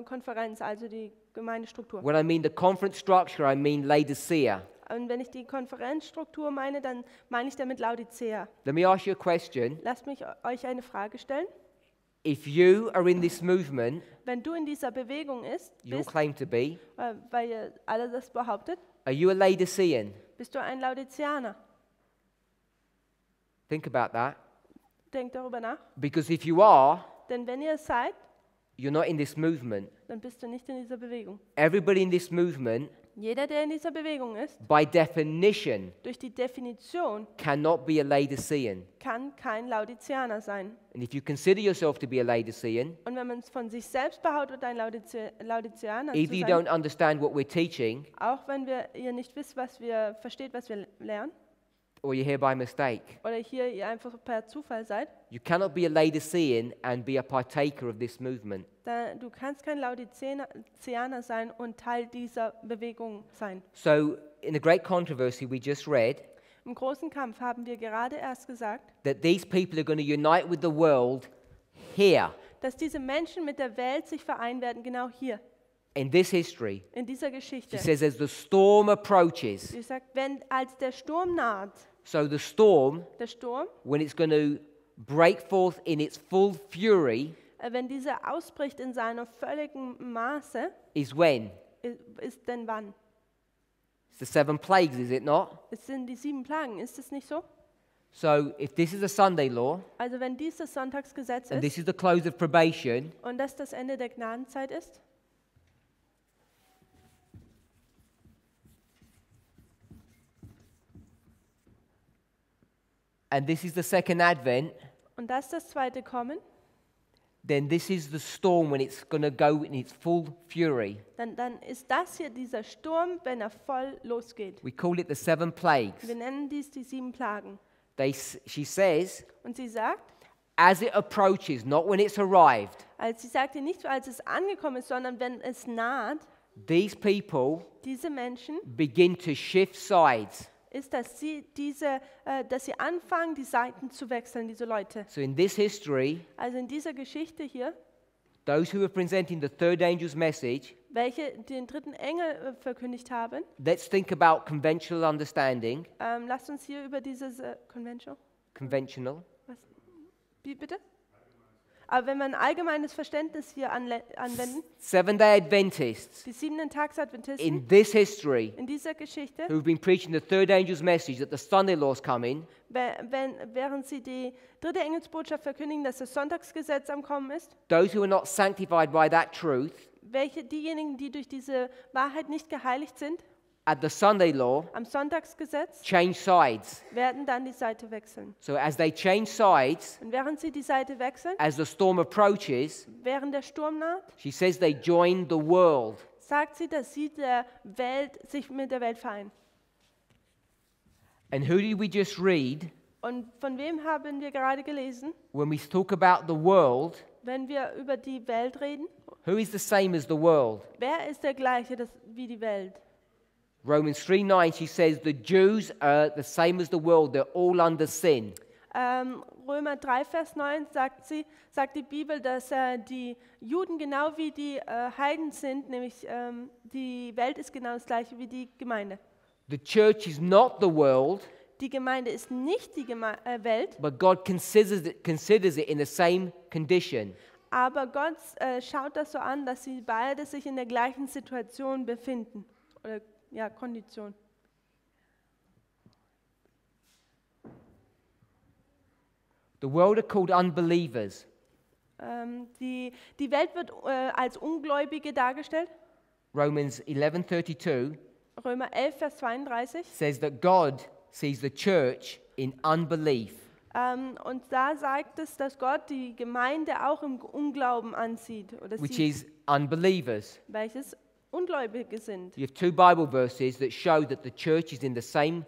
Konferenz, also die Gemeindestruktur. When I mean the conference structure, I mean Laodicea. Und wenn ich die Konferenzstruktur meine, dann meine ich damit Laodicea. Let me ask you a question. Lasst mich euch eine Frage stellen. If you are in this movement, Wenn du in dieser Bewegung you all bist, claim to be, weil ihr alle das behauptet, are you a Laodicean? bist du ein Laodiceaner. Think about that. Denkt darüber nach. Because if you are, Denn wenn ihr es seid, you're not in this movement. dann bist du nicht in dieser Bewegung. Everybody in this movement, Jeder, der in dieser Bewegung ist, by definition, durch die Definition cannot be a Laodicean. kann kein Laodiceaner sein. And if you consider yourself to be a Laodicean, Und wenn man es von sich selbst behauptet, ein Laodiceaner zu either you sein, don't understand what we're teaching, auch wenn ihr nicht wisst, versteht, was wir lernen, or you're here by mistake. oder hier ihr einfach per Zufall seid, You cannot be a Laodicean and be a partaker of this movement. du kannst kein Laodiceaner sein und Teil dieser Bewegung sein. So, in the great controversy we just read, Im großen Kampf haben wir gerade erst gesagt, that these people are going to unite with the world here, dass diese Menschen mit der Welt sich vereinen werden, genau hier, in this history. in dieser She Geschichte. says as the storm approaches, Sie sagt, als der Sturm naht, so the storm, der Sturm, when it's going to break forth in its full fury, wenn dieser ausbricht in seiner völligen Maße, is when? ist denn wann? It's the 7 plagues, is it not? Es sind die 7 Plagen, ist es nicht so? So if this is a Sunday law, Also wenn dies das Sonntagsgesetz and this ist is the close of probation, und das das Ende der Gnadenzeit ist, and this is the second advent, und das das zweite Kommen, then this is the storm when it's going to go in its full fury. dann ist das hier dieser Sturm, wenn er voll losgeht. We call it the 7 plagues. Wir nennen dies die 7 Plagen. She says, Und sie sagt, as it approaches, not when it's arrived, sie sagt hier nicht, als es angekommen ist, sondern wenn es naht, these people diese Menschen, begin to shift sides. ist, dass sie anfangen, die Seiten zu wechseln, diese Leute. So in this history, Also in dieser Geschichte hier, those who are presenting the third angel's message, welche den dritten Engel verkündigt haben, let's think about conventional understanding. lasst uns hier über dieses Conventional, Conventional. was, wie bitte? Aber wenn wir ein allgemeines Verständnis hier anwenden, Seventh-day Adventists die 7. Tagsadventisten in this history in dieser Geschichte, who've been preaching the third angel's message that the Sunday laws come in, während sie die dritte Engelsbotschaft verkündigen, dass das Sonntagsgesetz am Kommen ist, those who are not sanctified by that truth, diejenigen, die durch diese Wahrheit nicht geheiligt sind, at the Sunday law, am Sonntagsgesetz, change sides. werden dann die Seite wechseln. So as they change sides, Und während sie die Seite wechseln, as the storm approaches, während der Sturm naht, she says they join the world. sagt sie, dass sie sich mit der Welt vereinen. And who did we just read Und von wem haben wir gerade gelesen? when we talk about the world? Wenn wir über die Welt reden, Who is the same as the world? wer ist der gleiche wie die Welt? Romans 3:9, she says the Jews are the same as the world. They're all under sin. Römer 3, Vers 9 sagt die Bibel, dass die Juden genau wie die Heiden sind, nämlich die Welt ist genau das gleiche wie die Gemeinde. The church is not the world, Die Gemeinde ist nicht die Welt, but God considers it in the same condition. aber Gott schaut das so an, dass sie beide sich in der gleichen Situation befinden. Oder ja, Kondition. The world are called unbelievers. Die Welt wird als Ungläubige dargestellt. Romans 11:32 Römer 11, Vers 32. says that God sees the church in unbelief. Und da sagt es, dass Gott die Gemeinde auch im Unglauben ansieht. Oder Which sieht, is unbelievers. welches Ungläubige sind. You have two Bible verses that show that the church is in the same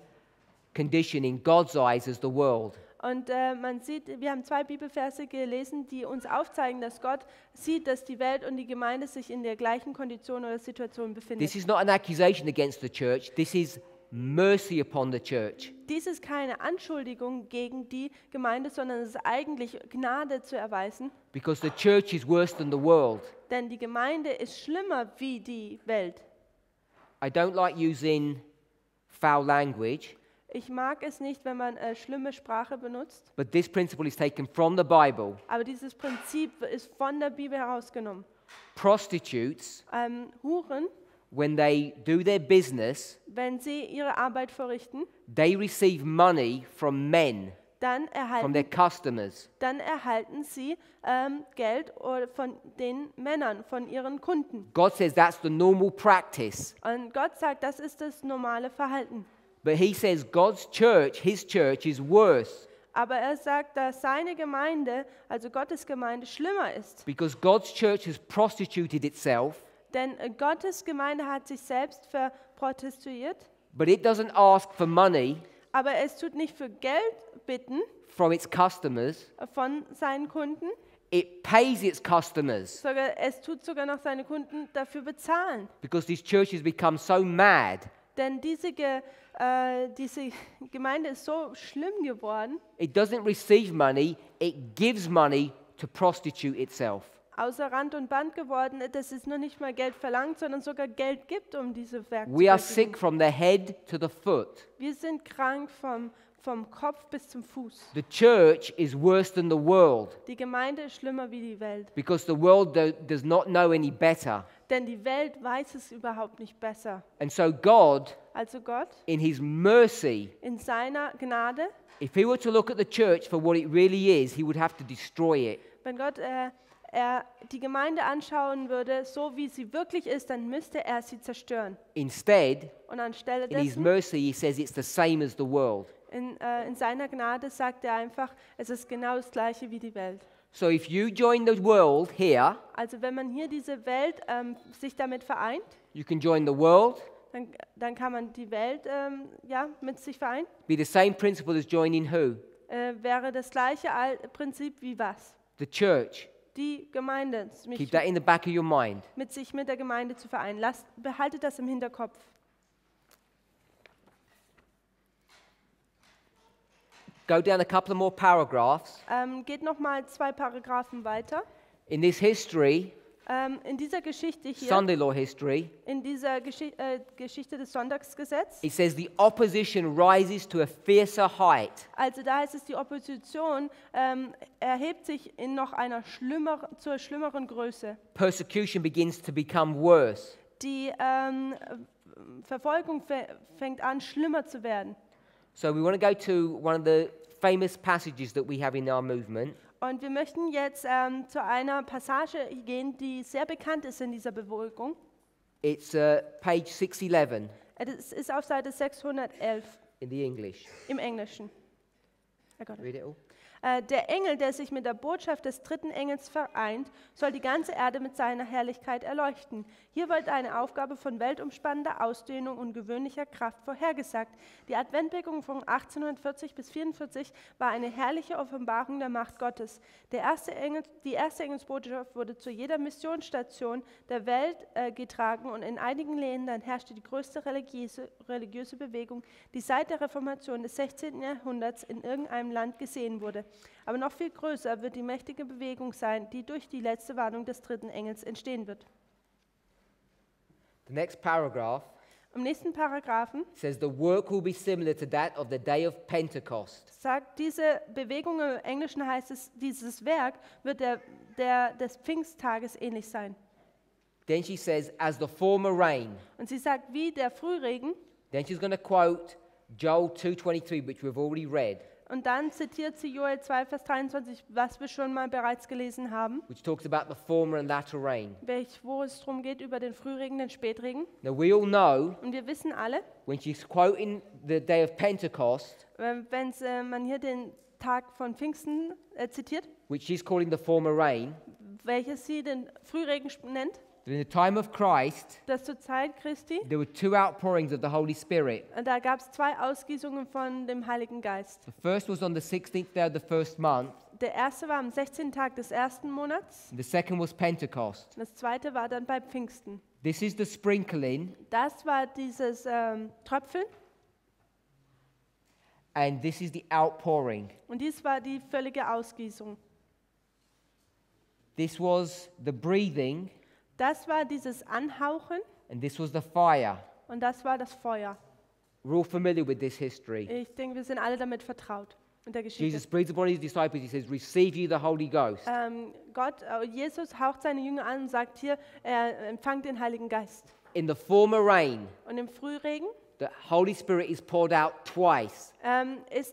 condition in God's eyes as the world. Und man sieht, wir haben 2 Bibelverse gelesen, die uns aufzeigen, dass Gott sieht, dass die Welt und die Gemeinde sich in der gleichen Kondition oder Situation befinden. This is not an accusation against the church. This is mercy upon the church. Dies ist keine Anschuldigung gegen die Gemeinde, sondern es ist eigentlich Gnade zu erweisen. Because the church is worse than the world. Denn die Gemeinde ist schlimmer wie die Welt. I don't like using foul language, Ich mag es nicht, wenn man schlimme Sprache benutzt, but this principle is taken from the Bible. aber dieses Prinzip ist von der Bibel herausgenommen. Prostitutes, Huren, when they do their business, wenn sie ihre Arbeit verrichten, they receive money from men, dann from their erhalten, customers. sie Geld von den Männern, von ihren Kunden. God says that's the normal practice. Und Gott sagt, das ist das normale Verhalten. But he says God's church, his church, is worse Aber er sagt, dass seine Gemeinde, also Gottes Gemeinde, schlimmer ist. because God's church has prostituted itself, Denn Gottes Gemeinde hat sich selbst verprostituiert, but it doesn't ask for money aber es tut nicht für Geld bitten from its customers. von seinen Kunden, It pays its customers sogar, es tut sogar noch seine Kunden dafür bezahlen. because these churches become so mad. Denn diese Gemeinde ist so schlimm geworden, It doesn't receive money, it gives money to prostitute itself. außer Rand und Band geworden, dass es nur nicht mal Geld verlangt, sondern sogar Geld gibt, um diese Werke zu We are verdienen. sick from the head to the foot. Wir sind krank vom Kopf bis zum Fuß. The church is worse than the world Die Gemeinde ist schlimmer wie die Welt. because the world does not know any better. Denn die Welt weiß es überhaupt nicht besser. And so God, Also Gott, in his mercy, in seiner Gnade, if he were to look at the church for what it really is, he would have to destroy it. wenn Gott er die Gemeinde anschauen würde, so wie sie wirklich ist, dann müsste er sie zerstören. Instead, Und anstelle in his dessen, mercy, he says it's the same as the world. in seiner Gnade sagt er einfach, es ist genau das Gleiche wie die Welt. So if you join the world here, Also wenn man hier diese Welt sich damit vereint, you can join the world, dann kann man die Welt mit sich vereinen. be the same principle as joining who? Wäre das gleiche Prinzip wie was? The church. Die Gemeinde, Keep that in the back of your mind. sich mit der Gemeinde zu vereinen. Behaltet das im Hinterkopf. Go down a couple of more paragraphs. Geht nochmal 2 Paragraphen weiter. In this history, In dieser Geschichte hier, Sunday law history, in dieser Geschichte des Sonntagsgesetzes, it says the opposition rises to a fiercer height. also da heißt es, die Opposition erhebt sich in noch einer zur schlimmeren Größe. Persecution begins to become worse. Die Verfolgung fängt an, schlimmer zu werden. So we want to go to one of the famous passages that we have in our movement. Und wir möchten jetzt zu einer Passage gehen, die sehr bekannt ist in dieser Bewegung. It's page 611 Es ist auf Seite 611 in the English. im Englischen. I got it. Read it all. Der Engel, der sich mit der Botschaft des dritten Engels vereint, soll die ganze Erde mit seiner Herrlichkeit erleuchten. Hier wird eine Aufgabe von weltumspannender Ausdehnung und gewöhnlicher Kraft vorhergesagt. Die Adventbewegung von 1840 bis 1844 war eine herrliche Offenbarung der Macht Gottes. Die erste Engelsbotschaft wurde zu jeder Missionsstation der Welt getragen und in einigen Ländern herrschte die größte religiöse Bewegung, die seit der Reformation des 16. Jahrhunderts in irgendeinem Land gesehen wurde. Aber noch viel größer wird die mächtige Bewegung sein, die durch die letzte Warnung des dritten Engels entstehen wird. The next paragraph Im nächsten Paragraphen says the work will be similar to that of the day of Pentecost. sagt diese Bewegung, im Englischen heißt es, dieses Werk wird des Pfingsttages ähnlich sein. Then she says, as the former rain. Und sie sagt, wie der Frühregen. Then she's going to quote Joel 2:23, which we've already read, Und dann zitiert sie Joel 2, Vers 23, was wir schon mal bereits gelesen haben, which talks about the former and latter rain. wo es darum geht, über den Frühregen, den Spätregen. Now we all know Und wir wissen alle, when she's quoting the day of Pentecost, wenn man hier den Tag von Pfingsten zitiert, which she's calling the former rain, welches sie den Frühregen nennt, that in the time of Christ, dass zur Zeit Christi, there were two outpourings of the Holy Spirit. da gab es 2 Ausgießungen von dem Heiligen Geist. The first was on the 16th day of the first month, Der erste war am 16. Tag des ersten Monats, and the second was Pentecost. das zweite war dann bei Pfingsten. This is the sprinkling, Das war dieses Tröpfeln and this is the outpouring. und dies war die völlige Ausgießung. This was the breathing, Das war dieses Anhauchen and this was the fire. und das war das Feuer. We're all familiar with this history. Ich denke, wir sind alle damit vertraut mit der Geschichte. Jesus breathes upon his disciples. He says, receive you the Holy Ghost. Jesus haucht seine Jünger an und sagt hier, empfangt den Heiligen Geist. In the former rain, Und im Frühregen the Holy Spirit is poured out twice.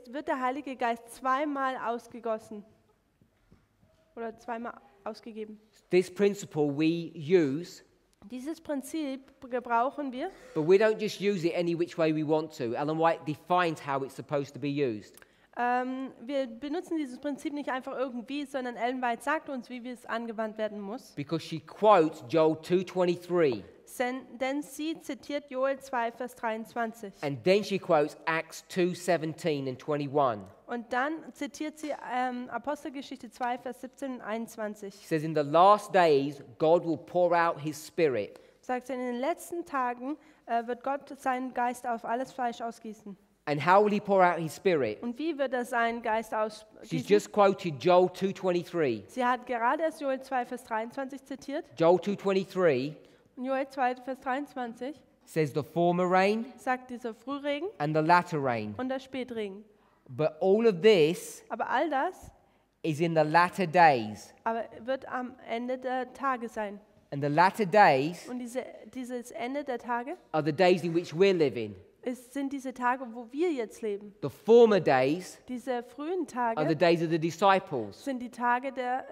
wird der Heilige Geist 2-mal ausgegossen oder 2-mal ausgegeben. This principle we use, Dieses Prinzip gebrauchen wir, but we don't just use it any which way we want to. Ellen White defines how it's supposed to be used. wir benutzen dieses Prinzip nicht einfach irgendwie, sondern Ellen White sagt uns, wie es angewandt werden muss. Because she quotes Joel 2:23, Denn sie zitiert Joel 2, Vers 23. and then she quotes Acts 2:17 and 21. Und dann zitiert sie Apostelgeschichte 2, Vers 17 und 21. She says, in the last days, God will pour out his spirit. Sagt sie, in den letzten Tagen wird Gott seinen Geist auf alles Fleisch ausgießen. And how will he pour out his spirit? Und wie wird er seinen Geist She's ausgießen? just quoted Joel 2:23. Sie hat gerade erst Joel 2, Vers 23 zitiert. Joel 2:23 Und Joel 2, Vers 23 says the former rain sagt dieser Frühregen and the latter rain. und der Spätregen. But all of this Aber all das is in the latter days. wird am Ende der Tage sein. And the latter days Und dieses Ende der Tage are the days in which we're living. sind diese Tage, wo wir jetzt leben. The former days Diese frühen are the Tage days of the disciples. sind die Tage der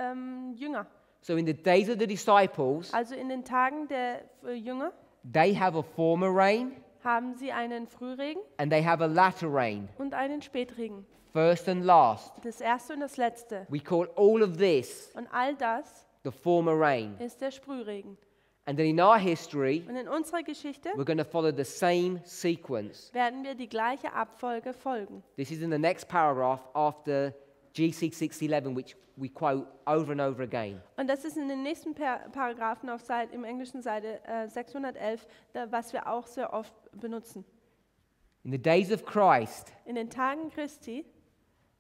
Jünger. So in the days of the disciples, Also in den Tagen der Jünger they have a former rain haben sie einen Frühregen and they have a latter rain, und einen Spätregen. first and last. Das erste und das letzte. We call all of this Und all das the former rain. ist der Sprühregen. And then in our history, Und in unserer Geschichte we're going to follow the same sequence. werden wir die gleiche Abfolge folgen. This is in the next paragraph after GC 611, which we quote over and over again. Und das ist in den nächsten Paragraphen auf im englischen Seite 611, was wir auch sehr oft benutzen. In the days of Christ, In den Tagen Christi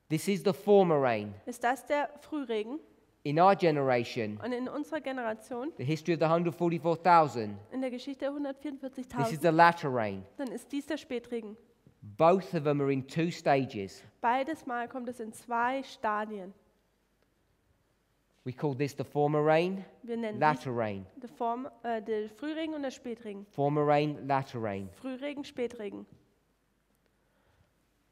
this is the former rain. ist das der Frühregen. In our generation, Und in unserer Generation, the history of the 144,000, in der Geschichte der this is 144.000, the latter rain. dann ist dies der Spätregen. Both of them are in two stages. Beides Mal kommt es in 2 Stadien. We call this the former rain, Wir nennen latter rain. dies der Frühregen und der Spätregen. Former rain, latter rain. Frühregen, Spätregen.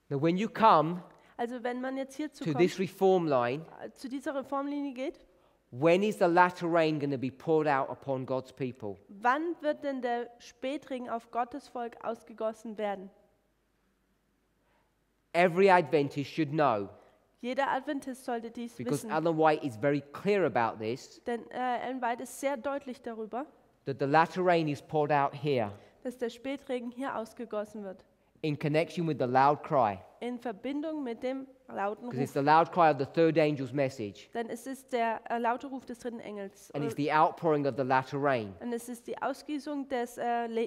Now, when you come Also wenn man jetzt hierzu to kommt, this reform line, zu dieser Reformlinie geht, when is the latter rain going to be poured out upon God's people? wann wird denn der Spätregen auf Gottes Volk ausgegossen werden? Every Adventist should know, Jeder Adventist sollte dies because wissen, Ellen White is very clear about this, denn Ellen White ist sehr deutlich darüber, that the latter rain is poured out here dass der Spätregen hier ausgegossen wird, in connection with the loud cry, in Verbindung mit dem lauten because it's Ruf. the loud cry of the third angel's message, Denn es ist der laute Ruf des dritten Engels. and it's the outpouring of the latter rain. Und es ist die Ausgießung des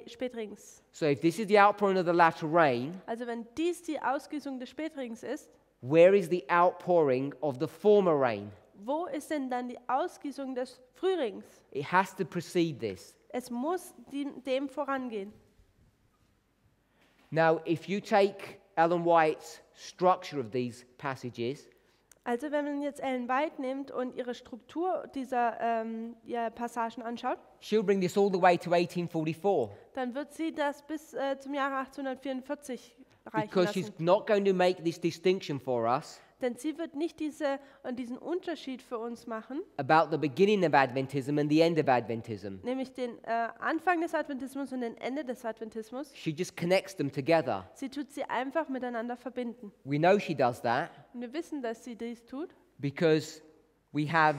Spätregens. So if this is the outpouring of the latter rain, Also wenn dies die Ausgießung des Spätregens ist, where is the outpouring of the former rain? wo ist denn dann die Ausgießung des Frühregens? It has to precede this. Es muss dem vorangehen. Now, if you take Ellen White's structure of these passages, Also wenn man jetzt Ellen White nimmt und ihre Struktur dieser Passagen anschaut, she'll bring this all the way to 1844, dann wird sie das bis zum Jahre 1844 reichen because she's lassen. not going to make this distinction for us Denn sie wird nicht diesen Unterschied für uns machen, about the beginning of Adventism and the end of Adventism. nämlich den Anfang des Adventismus und den Ende des Adventismus. She just connects them together. Sie tut sie einfach miteinander verbinden. We know she does that Und wir wissen, dass sie dies tut, because we have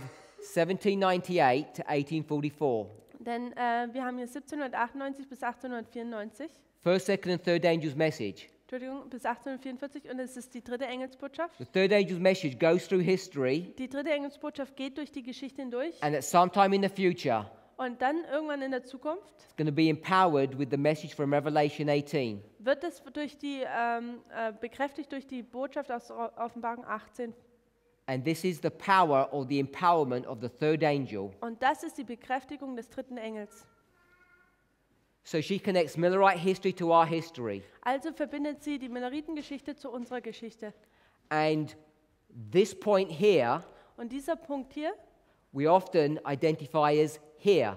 1798 to 1844, denn wir haben hier 1798 bis 1894, first, second, and third angel's message. Entschuldigung, bis 1844 und es ist die dritte Engelsbotschaft. The third angel's message goes through history, Die dritte Engelsbotschaft geht durch die Geschichte hindurch and at some time in the future, und dann irgendwann in der Zukunft it's going to be empowered with the message from Revelation 18. wird es bekräftigt durch die Botschaft aus Offenbarung 18. And this is the power or the empowerment of the third angel. Und das ist die Bekräftigung des dritten Engels. So she connects Millerite history to our history. Also verbindet sie die Milleritengeschichte zu unserer Geschichte. And this point here, Und dieser Punkt hier we often identify as here,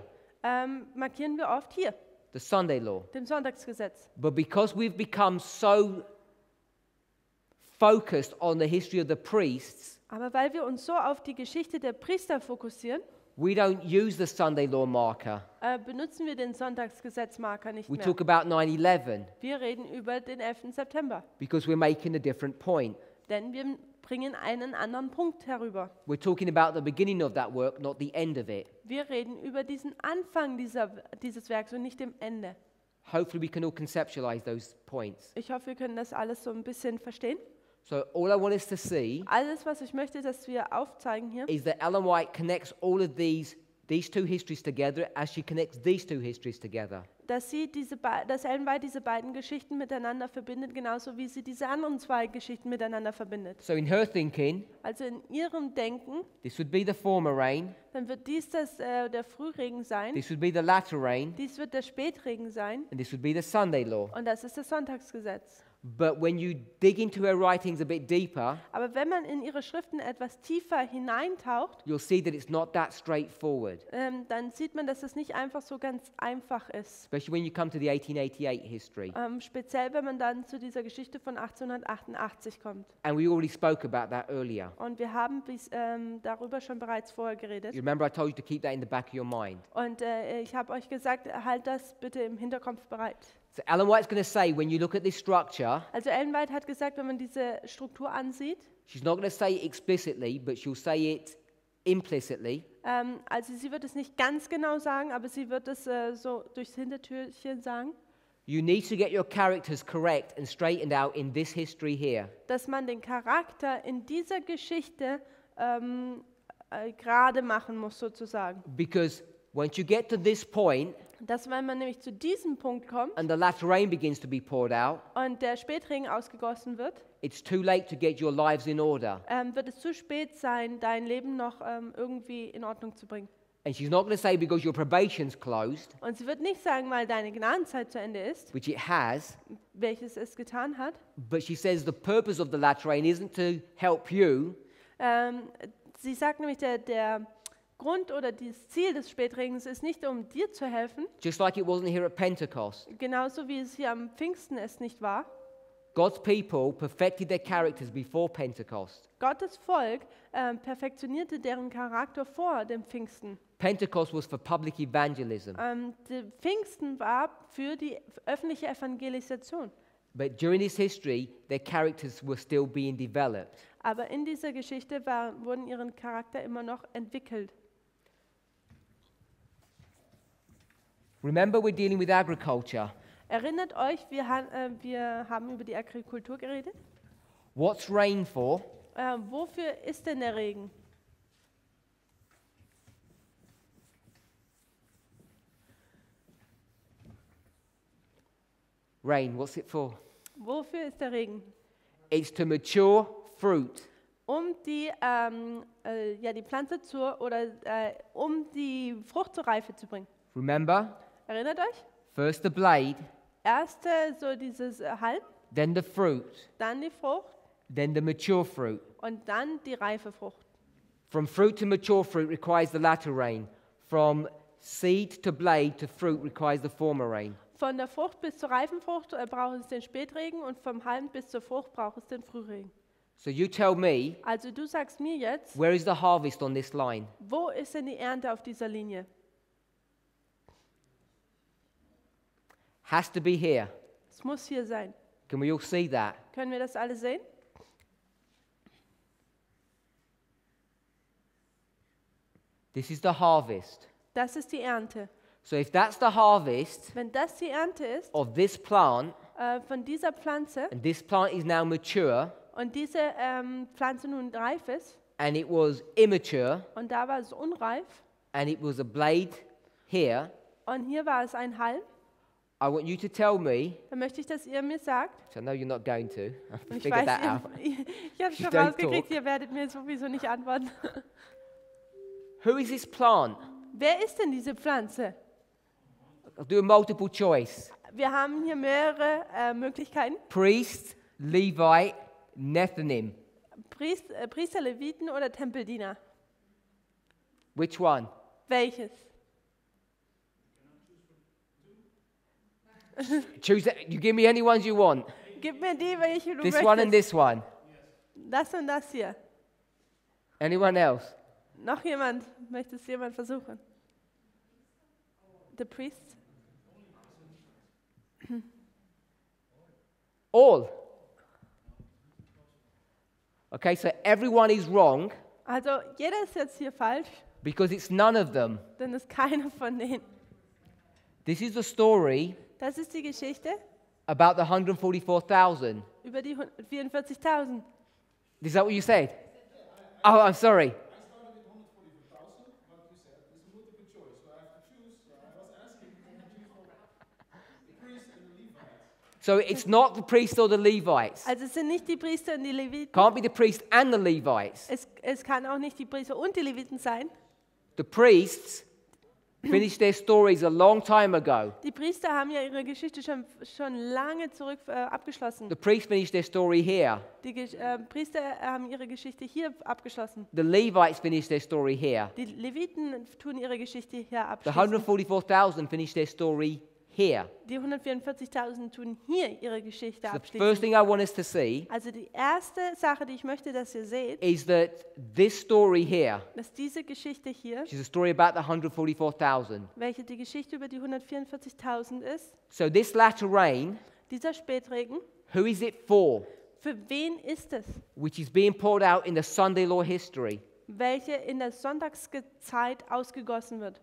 markieren wir oft hier, the Sunday law. dem Sonntagsgesetz. But because we've become so focused on the history of the priests, Aber weil wir uns so auf die Geschichte der Priester fokussieren, we don't use the Sunday law marker. benutzen wir den Sonntagsgesetzmarker nicht We mehr. talk about 9/11 Wir reden über den 11. September, because we're making a different point. denn wir bringen einen anderen Punkt herüber. We're talking about the beginning of that work, not the end of it. Wir reden über diesen Anfang dieses Werks und nicht dem Ende. Hopefully we can all conceptualize those points. Ich hoffe, wir können das alles so ein bisschen verstehen. So all I want us to see Alles, was ich möchte, dass wir aufzeigen hier, is that Ellen White connects all of these two histories together as she connects these two histories together. dass Ellen White diese beiden Geschichten miteinander verbindet, genauso wie sie diese anderen 2 Geschichten miteinander verbindet. So in her thinking, Also in ihrem Denken, this would be the former rain, dann wird dies der Frühregen sein, this would be the latter rain, dies wird der Spätregen sein and this would be the Sunday law. und das ist das Sonntagsgesetz. But when you dig into her writings a bit deeper, Aber wenn man in ihre Schriften etwas tiefer hineintaucht, you'll see that it's not that straightforward, dann sieht man, dass es nicht einfach so ganz einfach ist. especially when you come to the 1888 history. Speziell, wenn man dann zu dieser Geschichte von 1888 kommt. And we already spoke about that earlier. Und wir haben darüber schon bereits vorher geredet. You remember I told you to keep that in the back of your mind. Und ich habe euch gesagt, halt das bitte im Hinterkopf bereit. So Ellen White's going to say, when you look at this structure, Also Ellen White hat gesagt, wenn man diese Struktur ansieht, she's not going to say it explicitly, but she'll say it implicitly. also sie wird es nicht ganz genau sagen, aber sie wird es so durchs Hintertürchen sagen, You need to get your characters correct and straightened out in this history here. dass man den Charakter in dieser Geschichte gerade machen muss sozusagen. Because once you get to this point, dass wenn man nämlich zu diesem Punkt kommt and the latter rain begins to be poured out, und der Spätregen ausgegossen wird, it's too late to get your lives in order. wird es zu spät sein, dein Leben noch irgendwie in Ordnung zu bringen. And she's not going to say because your probation's closed, Und sie wird nicht sagen, weil deine Gnadenzeit zu Ende ist, which it has, welches es getan hat. but she says the purpose of the latter rain isn't to help you, Sie sagt nämlich, der Grund oder das Ziel des Spätregens ist nicht, um dir zu helfen, just like it wasn't here at Pentecost. genauso wie es hier am Pfingsten es nicht war. God's people perfected their characters before Pentecost. Gottes Volk perfektionierte deren Charakter vor dem Pfingsten. Pentecost was for public evangelism. Der Pfingsten war für die öffentliche Evangelisation. But during this history, their characters were still being developed. Aber in dieser Geschichte wurden ihren Charakter immer noch entwickelt. Remember, we're dealing with agriculture. Erinnert euch, wir haben über die Agrikultur geredet. What's rain for? Wofür ist denn der Regen? Rain, what's it for? Wofür ist der Regen? It's to mature fruit. Um die Pflanze um die Frucht zur Reife zu bringen. Remember? Erinnert euch? First the blade, Erst so dieses Halm, then the fruit, dann die Frucht then the mature fruit. und dann die reife Frucht. From fruit to mature fruit requires the latter rain. From seed to blade to fruit requires the former rain. Von der Frucht bis zur reifen Frucht braucht es den Spätregen und vom Halm bis zur Frucht braucht es den Frühregen. So you tell me, Also du sagst mir jetzt, where is the harvest on this line? wo ist denn die Ernte auf dieser Linie? Has to be here. Es muss hier sein. Can we all see that? Können wir das alle sehen? This is the harvest. Das ist die Ernte. So if that's the harvest Wenn das die Ernte ist of this plant, von dieser Pflanze and this plant is now mature, und diese Pflanze nun reif ist and it was immature, und da war es unreif and it was a blade here, und hier war es ein Halm, I want you to tell me, dann möchte ich, dass ihr mir sagt, so I know you're not going to, I've und ich figured weiß, that out. ich habe You schon don't rausgekriegt, talk. ihr werdet mir sowieso nicht antworten. Who is this plant? Wer ist denn diese Pflanze? I'll do a multiple choice. Wir haben hier mehrere Möglichkeiten. Priest, Levite, Nethinim. Priester, Leviten oder Tempeldiener. Which one? Welches? Choose it. You give me any ones you want. Gib mir die, welche du This möchtest. one and this one. Das und das hier. Anyone else? Noch jemand? Möchte es jemand versuchen? The priest? All. Okay, so everyone is wrong Also jeder ist jetzt hier falsch, because it's none of them. denn es ist keiner von denen. This is the story Das ist die Geschichte about the 144,000. über die 44.000. Is that what you said? Oh, I'm sorry. I started with 144,000, but you said it's a multiple choice, so I have to choose. So I was asking if I can choose for the priest and the Levites. So it's not the priest or the Levites. Also es sind nicht die Priester und die Leviten. Can't be the priest and the Levites. Es kann auch nicht die Priester und die Leviten sein. The priests finished their stories a long time ago. Die Priester haben ja ihre Geschichte schon lange zurück abgeschlossen. The priests finished their story here. Die Priester haben ihre Geschichte hier abgeschlossen. The Levites finished their story here. Die Leviten tun ihre Geschichte hier The abschließen. 144,000 finished their story here. Die 144.000 tun hier ihre Geschichte The first abschließen. thing I want us to see Also die erste Sache, die ich möchte, dass ihr seht, is that this story here, dass diese Geschichte hier, which is a story about the 144,000. welche die Geschichte über die 144.000 ist, So this latter rain, dieser Spätregen, who is it for? für wen ist es? Which is being poured out in the Sunday law history. Welche in der Sonntagszeit ausgegossen wird.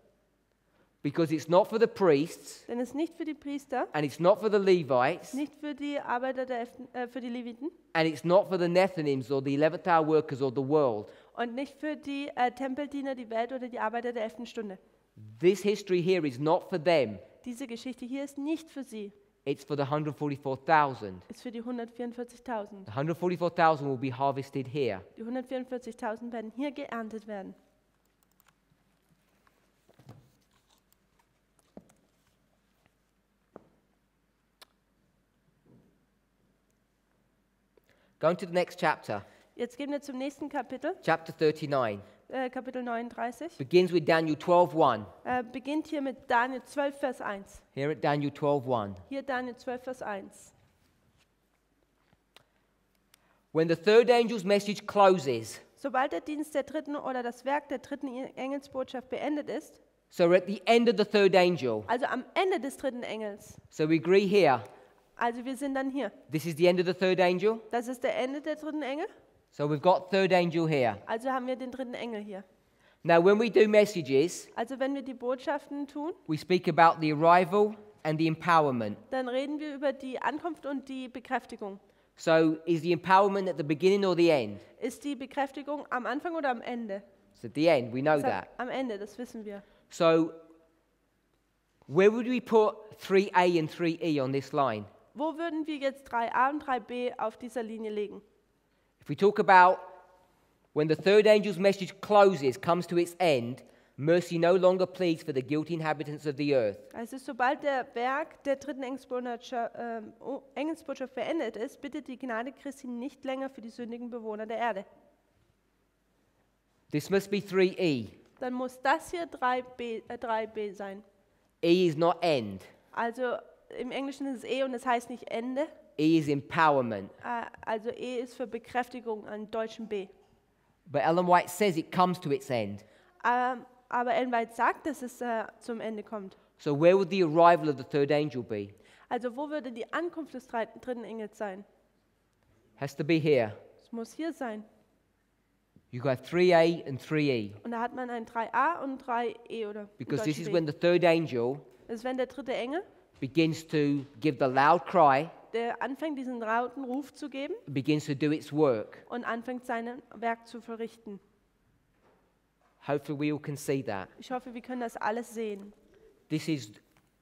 Because it's not for the priests Denn es ist nicht für die Priester, and it's not for the Levites nicht für die Arbeiter für die Leviten and it's not for the Nethinims or the 11th hour workers or the world. und nicht für die Tempeldiener, die Welt oder die Arbeiter der 11. Stunde. This history here is not for them. Diese Geschichte hier ist nicht für sie, It's for the 144,000. ist für die 144.000. The 144,000 will be harvested here. Die 144.000 werden hier geerntet werden. Going to the next chapter, Jetzt gehen wir zum nächsten Kapitel, chapter 39. Kapitel 39. Begins with Daniel 12:1. Beginnt hier mit Daniel 12, Vers 1. Here at Daniel 12:1. Hier Daniel 12, Vers 1. When the third angel's message closes, Sobald der Dienst der dritten oder das Werk der dritten Engelsbotschaft beendet ist, so we're at the end of the third angel. also am Ende des dritten Engels, So we agree here. also wir sind dann hier. This is the end of the third angel. Das ist der Ende der dritten Engel, So we've got third angel here. also haben wir den dritten Engel hier. Now, when we do messages, Also wenn wir die Botschaften tun, we speak about the arrival and the empowerment. dann reden wir über die Ankunft und die Bekräftigung. So, is the empowerment at the beginning or the end? Ist die Bekräftigung am Anfang oder am Ende? It's at the end. We know Ist that. am Ende, das wissen wir. So, where would we put 3A and 3E on this line? Wo würden wir jetzt 3a und 3b auf dieser Linie legen? If we talk about when the third angel's message closes, comes to its end, mercy no longer pleads for the guilty inhabitants of the earth. Also sobald der Werk der dritten Engelsbotschaft beendet ist, bittet die Gnade Christi nicht länger für die sündigen Bewohner der Erde. This must be 3E. Dann muss das hier 3b sein. E is not end. Also im Englischen ist es E und es heißt nicht Ende. E is empowerment. Also E ist für Bekräftigung, an deutschen B. But Ellen White says it comes to its end. Aber Ellen White sagt, dass es zum Ende kommt. So where would the arrival of the third angel be? Also wo würde die Ankunft des dritten Engels sein? Has to be here. Es muss hier sein. You got 3A and 3E. Und da hat man ein 3a und 3e oder Because this deutschen is B. when the third angel Das ist, wenn der dritte Engel, begins to give the loud cry, der anfängt, diesen lauten Ruf zu geben begins to do its work. und anfängt, sein Werk zu verrichten. Hopefully we all can see that. Ich hoffe, wir können das alles sehen. This is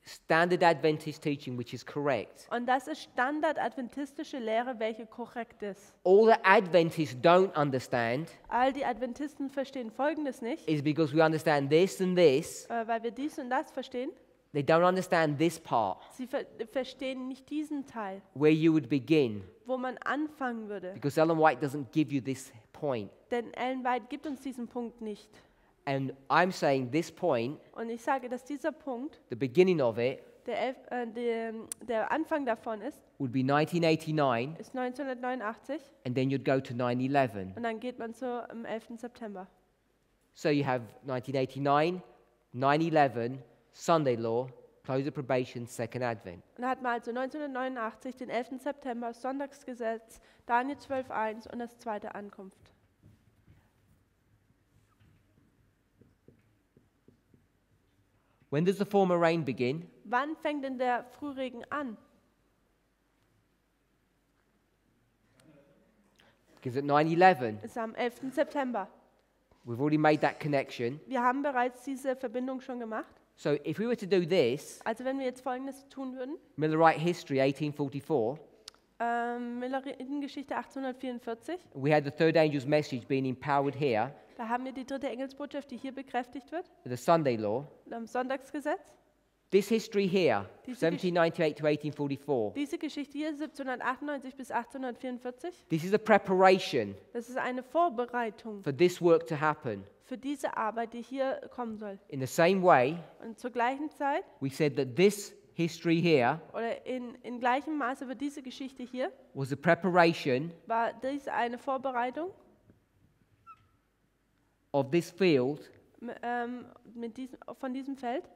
standard Adventist teaching, which is correct. Und das ist standard-adventistische Lehre, welche korrekt ist. All that Adventists don't understand All die Adventisten verstehen Folgendes nicht, is because we understand this and this, weil wir dies und das verstehen. they don't understand this part, Sie verstehen nicht diesen Teil, where you would begin. wo man anfangen würde. Because Ellen White doesn't give you this point. Denn Ellen White gibt uns diesen Punkt nicht. And I'm saying this point, Und ich sage, dass dieser Punkt, the beginning of it, der Anfang davon ist, would be 1989, ist 1989 and then you'd go to 9/11. und dann geht man zum 11. September. So you have 1989, 9/11, Sunday law, close of probation, second advent. Und da hat man also 1989 den 11. September, Sonntagsgesetz, Daniel 12,1 und das zweite Ankunft. When does the former rain begin? Wann fängt denn der Frühregen an? Because at 9/11, Ist am 11. September. we've already made that connection. Wir haben bereits diese Verbindung schon gemacht. So if we were to do this, Also wenn wir jetzt Folgendes tun würden, Millerite history, 1844, Milleritengeschichte 1844, we had the third angel's message being empowered here, da haben wir die dritte Engelsbotschaft, die hier bekräftigt wird, the Sunday law. am Sonntagsgesetz. This history here, Diese 1798 to 1844, Diese Geschichte hier, 1798 bis 1844, this is a preparation das ist eine Vorbereitung for this work to happen. für diese Arbeit, die hier kommen soll. In the same way, Und zur gleichen Zeit, we said that this history here oder in gleichem Maße für diese Geschichte hier, was a preparation war dies eine Vorbereitung of this field von diesem Feld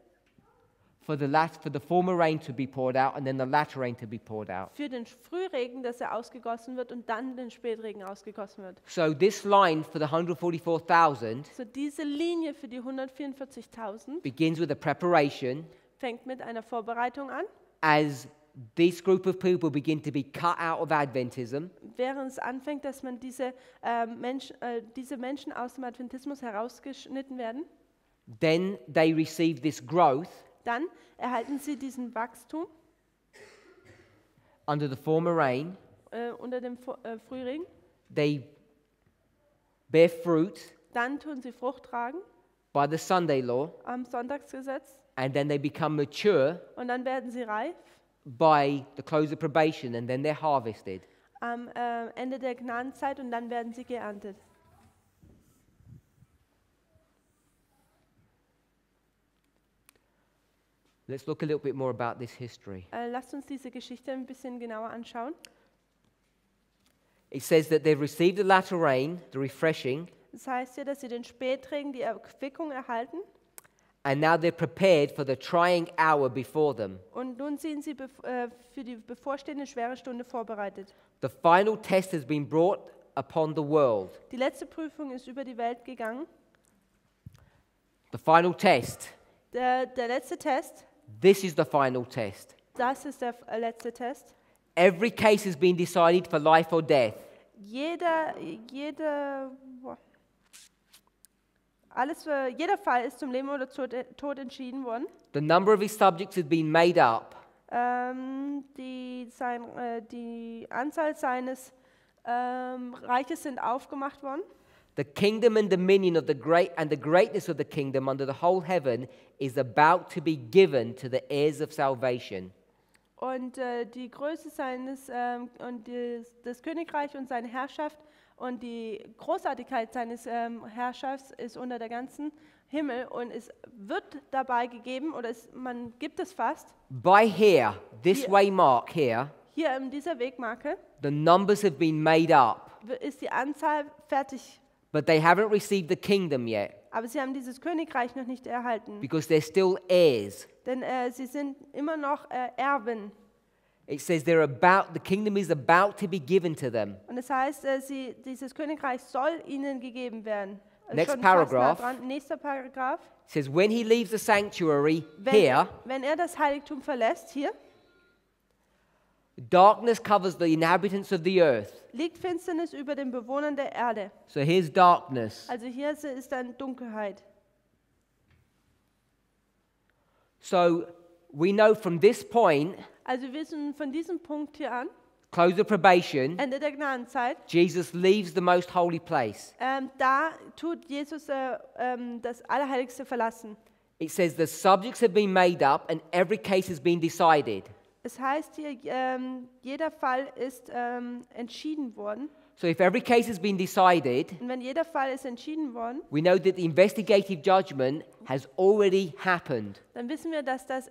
for the former rain to be poured out and then the latter rain to be poured out. für den Frühregen, dass er ausgegossen wird und dann den Spätregen ausgegossen wird. So this line for the 144,000 So diese Linie für die 144.000 begins with a preparation fängt mit einer Vorbereitung an, as this group of people begin to be cut out of Adventism, während es anfängt, dass man diese Menschen aus dem Adventismus herausgeschnitten werden. then they receive this growth Dann erhalten sie diesen Wachstum under the former rain. unter dem Frühling. They bear fruit Dann tun sie Frucht tragen by the Sunday law, am Sonntagsgesetz. and then they become mature Und dann werden sie reif by the close of probation, and then they're harvested. am Ende der Gnadenzeit und dann werden sie geerntet. Let's look a little bit more about this history. Lasst uns diese Geschichte ein bisschen genauer anschauen. It says that they've received the latter rain, the refreshing, Das heißt ja, dass sie den Spätregen, die Erquickung erhalten. and now they're prepared for the trying hour before them. Und nun sind sie für die bevorstehende schwere Stunde vorbereitet. The final test has been brought upon the world. Die letzte Prüfung ist über die Welt gegangen. The final test. Der letzte Test, This is the final test. das ist der letzte Test. Every case has been decided for life or death. Jeder Jeder Fall ist zum Leben oder Tod entschieden worden. The number of his subjects has been made up. Die Anzahl seines Reiches sind aufgemacht worden. The kingdom and dominion of the greatness of the kingdom under the whole heaven is about to be given to the heirs of salvation. Und die Größe des Königreichs und seine Herrschaft und die Großartigkeit seines Herrschers ist unter der ganzen Himmel und es wird dabei gegeben, oder man gibt es fast, By here, this Hier. waymark here, hier in dieser Wegmarke the numbers have been made up, ist die Anzahl fertig, but they haven't received the kingdom yet aber sie haben dieses Königreich noch nicht erhalten, because they're still heirs. denn sie sind immer noch Erben. It says the kingdom is about to be given to them. Und das heißt, dieses Königreich soll ihnen gegeben werden. Next Schon fast nah paragraph. dran. Nächster Paragraph. It says when he leaves the sanctuary here, Wenn er das Heiligtum verlässt, hier, darkness covers the inhabitants of the earth. liegt Finsternis über den Bewohnern der Erde. So here's darkness. Also hier ist dann Dunkelheit. So we know from this point, Also wir wissen von diesem Punkt hier an, close of probation, Ende der Gnadenzeit, Jesus leaves the most holy place. da tut Jesus das Allerheiligste verlassen. It says the subjects have been made up and every case has been decided. Es heißt hier, jeder Fall ist entschieden worden. So if every case has been decided, Und wenn jeder Fall ist entschieden worden, we know that the investigative judgment has already happened. dann wissen wir, dass das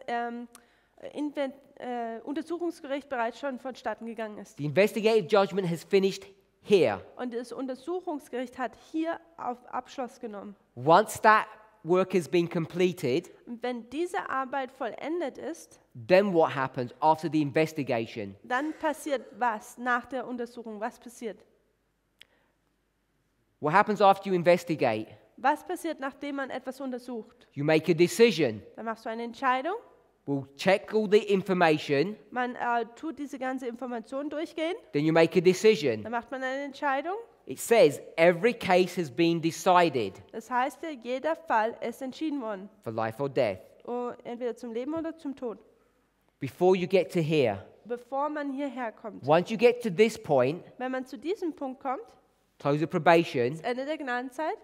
Untersuchungsgericht bereits schon vonstatten gegangen ist. The investigative judgment has finished here. Und das Untersuchungsgericht hat hier auf Abschluss genommen. Once that work has been completed, Und wenn diese Arbeit vollendet ist, then what happens after the investigation? dann passiert was nach der Untersuchung? Was passiert? What happens after you investigate? Was passiert, nachdem man etwas untersucht? You make a decision. Dann machst du eine Entscheidung. We'll check all the information, Man tut diese ganze Information durchgehen. then you make a decision. Dann macht man eine Entscheidung. It says every case has been decided Das heißt, jeder Fall ist entschieden worden. for life or death. Entweder zum Leben oder zum Tod. Before you get to here, Bevor man hierher kommt. once you get to this point, Wenn man zu diesem Punkt kommt, close of probation, das Ende der Gnadenzeit,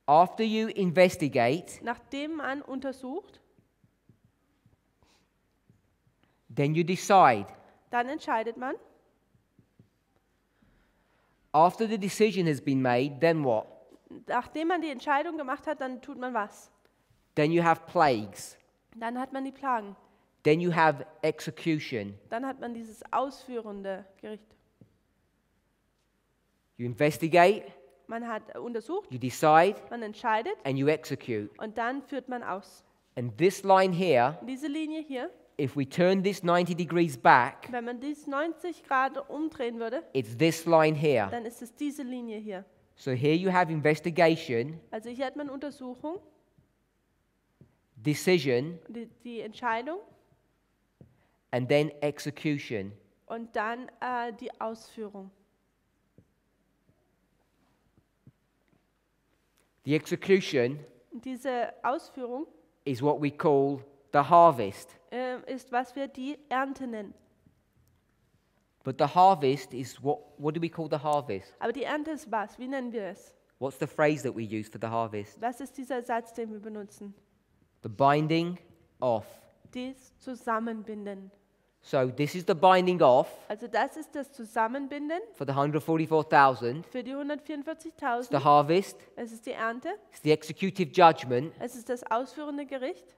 after you investigate, nachdem man untersucht, then you decide. dann entscheidet man. After the decision has been made, then what? Nachdem man die Entscheidung gemacht hat, dann tut man was? Then you have plagues. Dann hat man die Plagen. Then you have execution. Dann hat man dieses ausführende Gericht. You investigate, Man hat untersucht, you decide, man entscheidet and you execute. und dann führt man aus. And this line here, Diese Linie hier, if we turn this 90 degrees back, wenn man dies 90 Grad umdrehen würde, it's this line here. dann ist es diese Linie hier. So here you have investigation, Also hier hat man Untersuchung, decision, die Entscheidung and then execution. und dann die Ausführung. The execution Und diese Ausführung is what we call the harvest. Ist, was wir die Ernte nennen. But the harvest is what do we call the harvest? Aber die Ernte ist was? Wie nennen wir es? What's the phrase that we use for the harvest? Was ist dieser Satz, den wir benutzen? The binding off. Dies Zusammenbinden. So this is the binding off Also das ist das Zusammenbinden for the 144,000. für die It's 144.000. the harvest. Es ist die Ernte. It's the executive judgment Es ist das ausführende Gericht.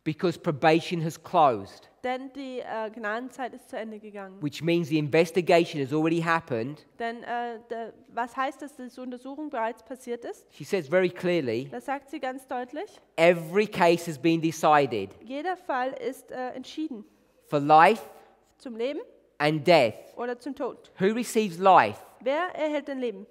because probation has closed, Denn die Gnadenzeit ist zu Ende gegangen. which means the investigation has already happened. Denn was heißt, dass diese Untersuchung bereits passiert ist? She says very clearly, Das sagt sie ganz deutlich. every case has been decided Jeder Fall ist entschieden. for life Zum Leben and death. oder zum Tod. Who receives life? Wer erhält den Leben?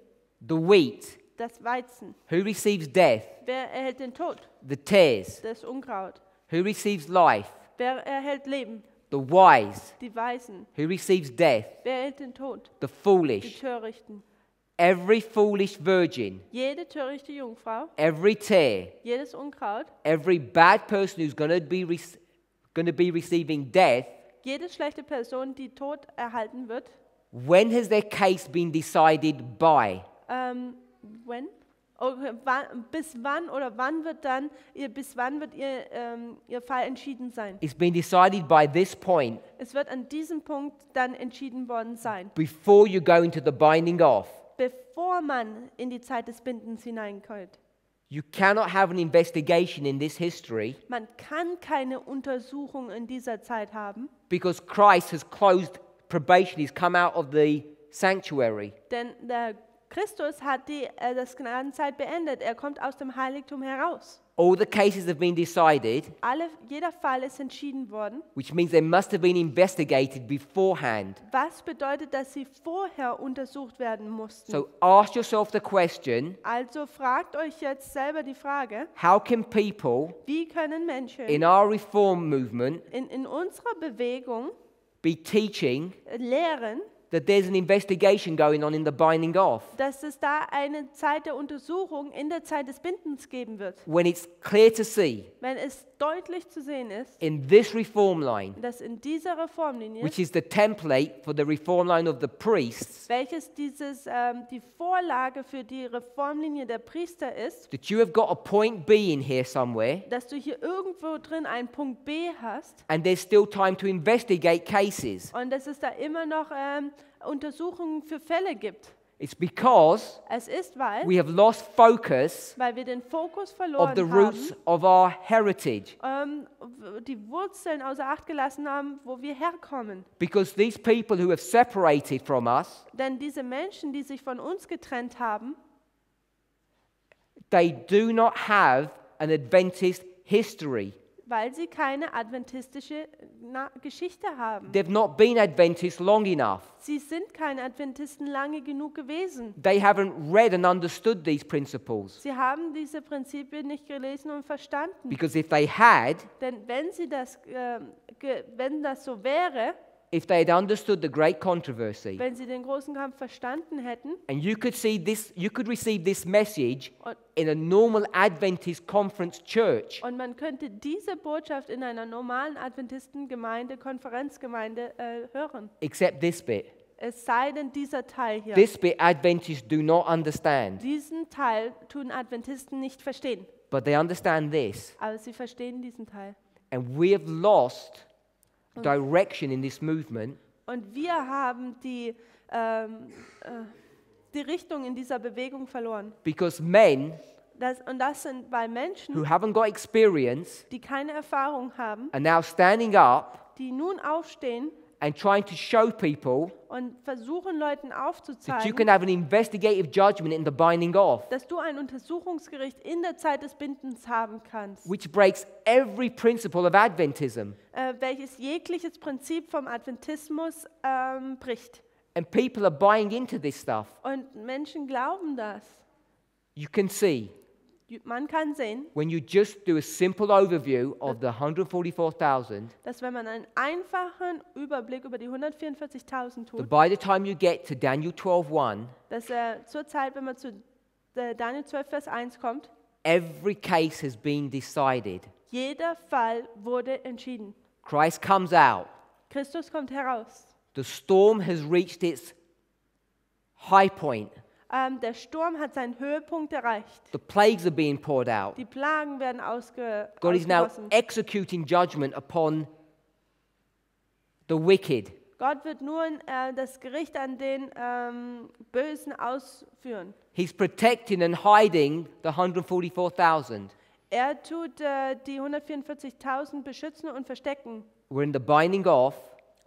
The wheat. Das Weizen. Who receives death? Wer erhält den Tod? The tares. Das Unkraut. Who receives life? Wer erhält Leben? The wise. Die Weisen. Who receives death? Wer erhält den Tod? The Die foolish. Törichten. Every foolish virgin, Jede törichte Jungfrau, every tare, jedes Unkraut, every bad person who's going to be receiving death, jede schlechte Person, die Tod erhalten wird. when has their case been decided by? When? Okay, bis wann oder wann wird dann ihr Fall entschieden sein? It's been decided by this point Es wird an diesem Punkt dann entschieden worden sein, before you go into the binding off. bevor man in die Zeit des Bindens hineinkommt. You cannot have an investigation in this history Man kann keine Untersuchung in dieser Zeit haben, because Christ has closed probation. He's come out of the sanctuary. denn der Christus hat das Gnadenzeit beendet. Er kommt aus dem Heiligtum heraus. All the cases have been decided, Jeder Fall ist entschieden worden, which means they must have been investigated beforehand. was bedeutet, dass sie vorher untersucht werden mussten. So ask yourself the question, Also fragt euch jetzt selber die Frage, how can people wie können Menschen in our reform movement in unserer Bewegung be teaching lehren, that there's an investigation going on in the binding off dass es da eine Zeit der Untersuchung in der Zeit des Bindens geben wird, when it's clear to see wenn es deutlich zu sehen ist, in this reform line, dass in dieser Reformlinie, which is the template for the reform line of the priests, welches die Vorlage für die Reformlinie der Priester ist, that you have got a point B in here somewhere dass du hier irgendwo drin einen Punkt B hast and there's still time to investigate cases. und dass es da immer noch Untersuchungen für Fälle gibt. It's because Es ist, weil we have lost focus wir den Fokus of verloren the roots of our heritage. die Wurzeln außer Acht gelassen haben, wo wir herkommen. Because these people who have separated from us, Denn diese Menschen, die sich von uns getrennt haben, they do not have an Adventist history. weil sie keine adventistische Geschichte haben. They've not been Adventist long enough. Sie sind keine Adventisten lange genug gewesen. They haven't read and understood these principles. Sie haben diese Prinzipien nicht gelesen und verstanden. Because if they had, Denn wenn das so wäre, if they had understood the great controversy, wenn sie den großen Kampf verstanden hätten, and you could receive this message Und- in a normal Adventist conference church, und man könnte diese Botschaft in einer normalen Adventistengemeinde, Konferenzgemeinde hören. except this bit. Es sei denn dieser Teil hier. This bit Adventists do not understand, Diesen Teil tun Adventisten nicht verstehen, but they understand this. aber sie verstehen diesen Teil. And we have lost direction in this movement Und wir haben die Richtung in dieser Bewegung verloren. because men Das sind bei who Menschen, haven't got experience die keine Erfahrung haben, are now standing up die nun aufstehen and trying to show people und versuchen Leuten that you aufzuzeigen, can have an investigative judgment in the binding off, dass du ein Untersuchungsgericht in der Zeit des Bindens haben kannst, which breaks every principle of Adventism. welches jegliches Prinzip vom Adventismus bricht. And people are buying into this stuff. Und Menschen glauben das. You can see Man kann sehen, when you just do a simple overview of the 144,000, dass wenn man einen einfachen Überblick über die 144.000 that tut, by the time you get to Daniel 12:1, dass zur Zeit, wenn man zu Daniel 12, Vers 1 kommt, Every case has been decided. Jeder Fall wurde entschieden. Christ comes out. Christus kommt heraus. The storm has reached its high point. Der Sturm hat seinen Höhepunkt erreicht. The plagues are being poured out. Die Plagen werden God is now ausgegossen. executing judgment upon the wicked. Gott wird nun das Gericht an den Bösen ausführen. He's protecting and hiding the 144,000. Er tut die 144.000 beschützen und verstecken. We're in the binding off.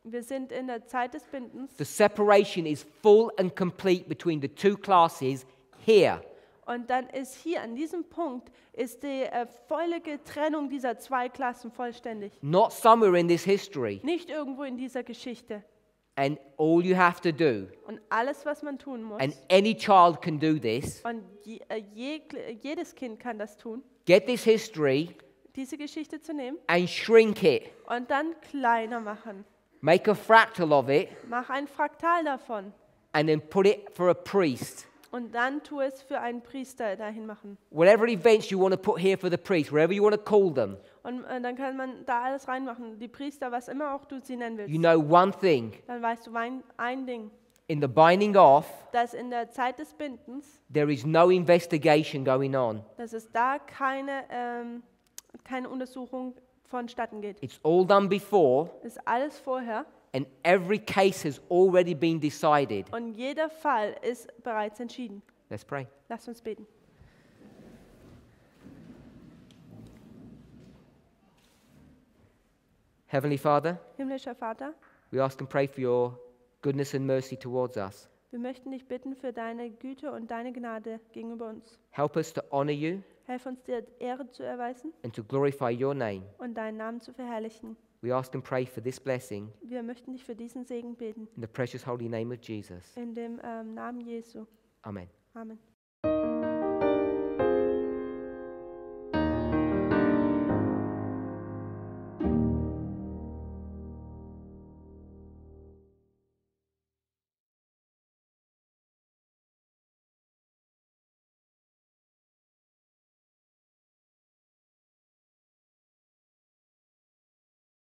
Wir sind in der Zeit des Bindens. The separation is full and complete between the two classes here. Und dann ist hier an diesem Punkt ist die völlige Trennung dieser zwei Klassen vollständig. Not somewhere in this history. Nicht irgendwo in dieser Geschichte. And all you have to do, Und alles, was man tun muss, and any child can do this, und jedes Kind kann das tun, get this history diese Geschichte zu nehmen and shrink it. und dann kleiner machen. Make a fractal of it Mach ein Fraktal davon and then put it for a priest. und dann tu es für einen Priester dahin machen. Whatever events you want to put here for the priest, wherever you want to call them, Und dann kann man da alles reinmachen. Die Priester, was immer auch du sie nennen willst. you know one thing. Dann weißt du ein Ding, In the binding off, dass in der Zeit des Bindens, there is no investigation going on. dass es da keine Untersuchung vonstatten geht. It's all done before, Ist alles vorher and every case has already been decided. und jeder Fall ist bereits entschieden. Let's pray. Lasst uns beten. Heavenly Father, Himmlischer Vater, we ask and pray for your goodness and mercy towards us. wir möchten dich bitten für deine Güte und deine Gnade gegenüber uns. Help us to honor you Helf uns, dir Ehre zu erweisen and to glorify your name. und deinen Namen zu verherrlichen. We ask and pray for this blessing Wir möchten dich für diesen Segen beten. in the precious holy name of Jesus. In dem Namen Jesu. Amen. Amen.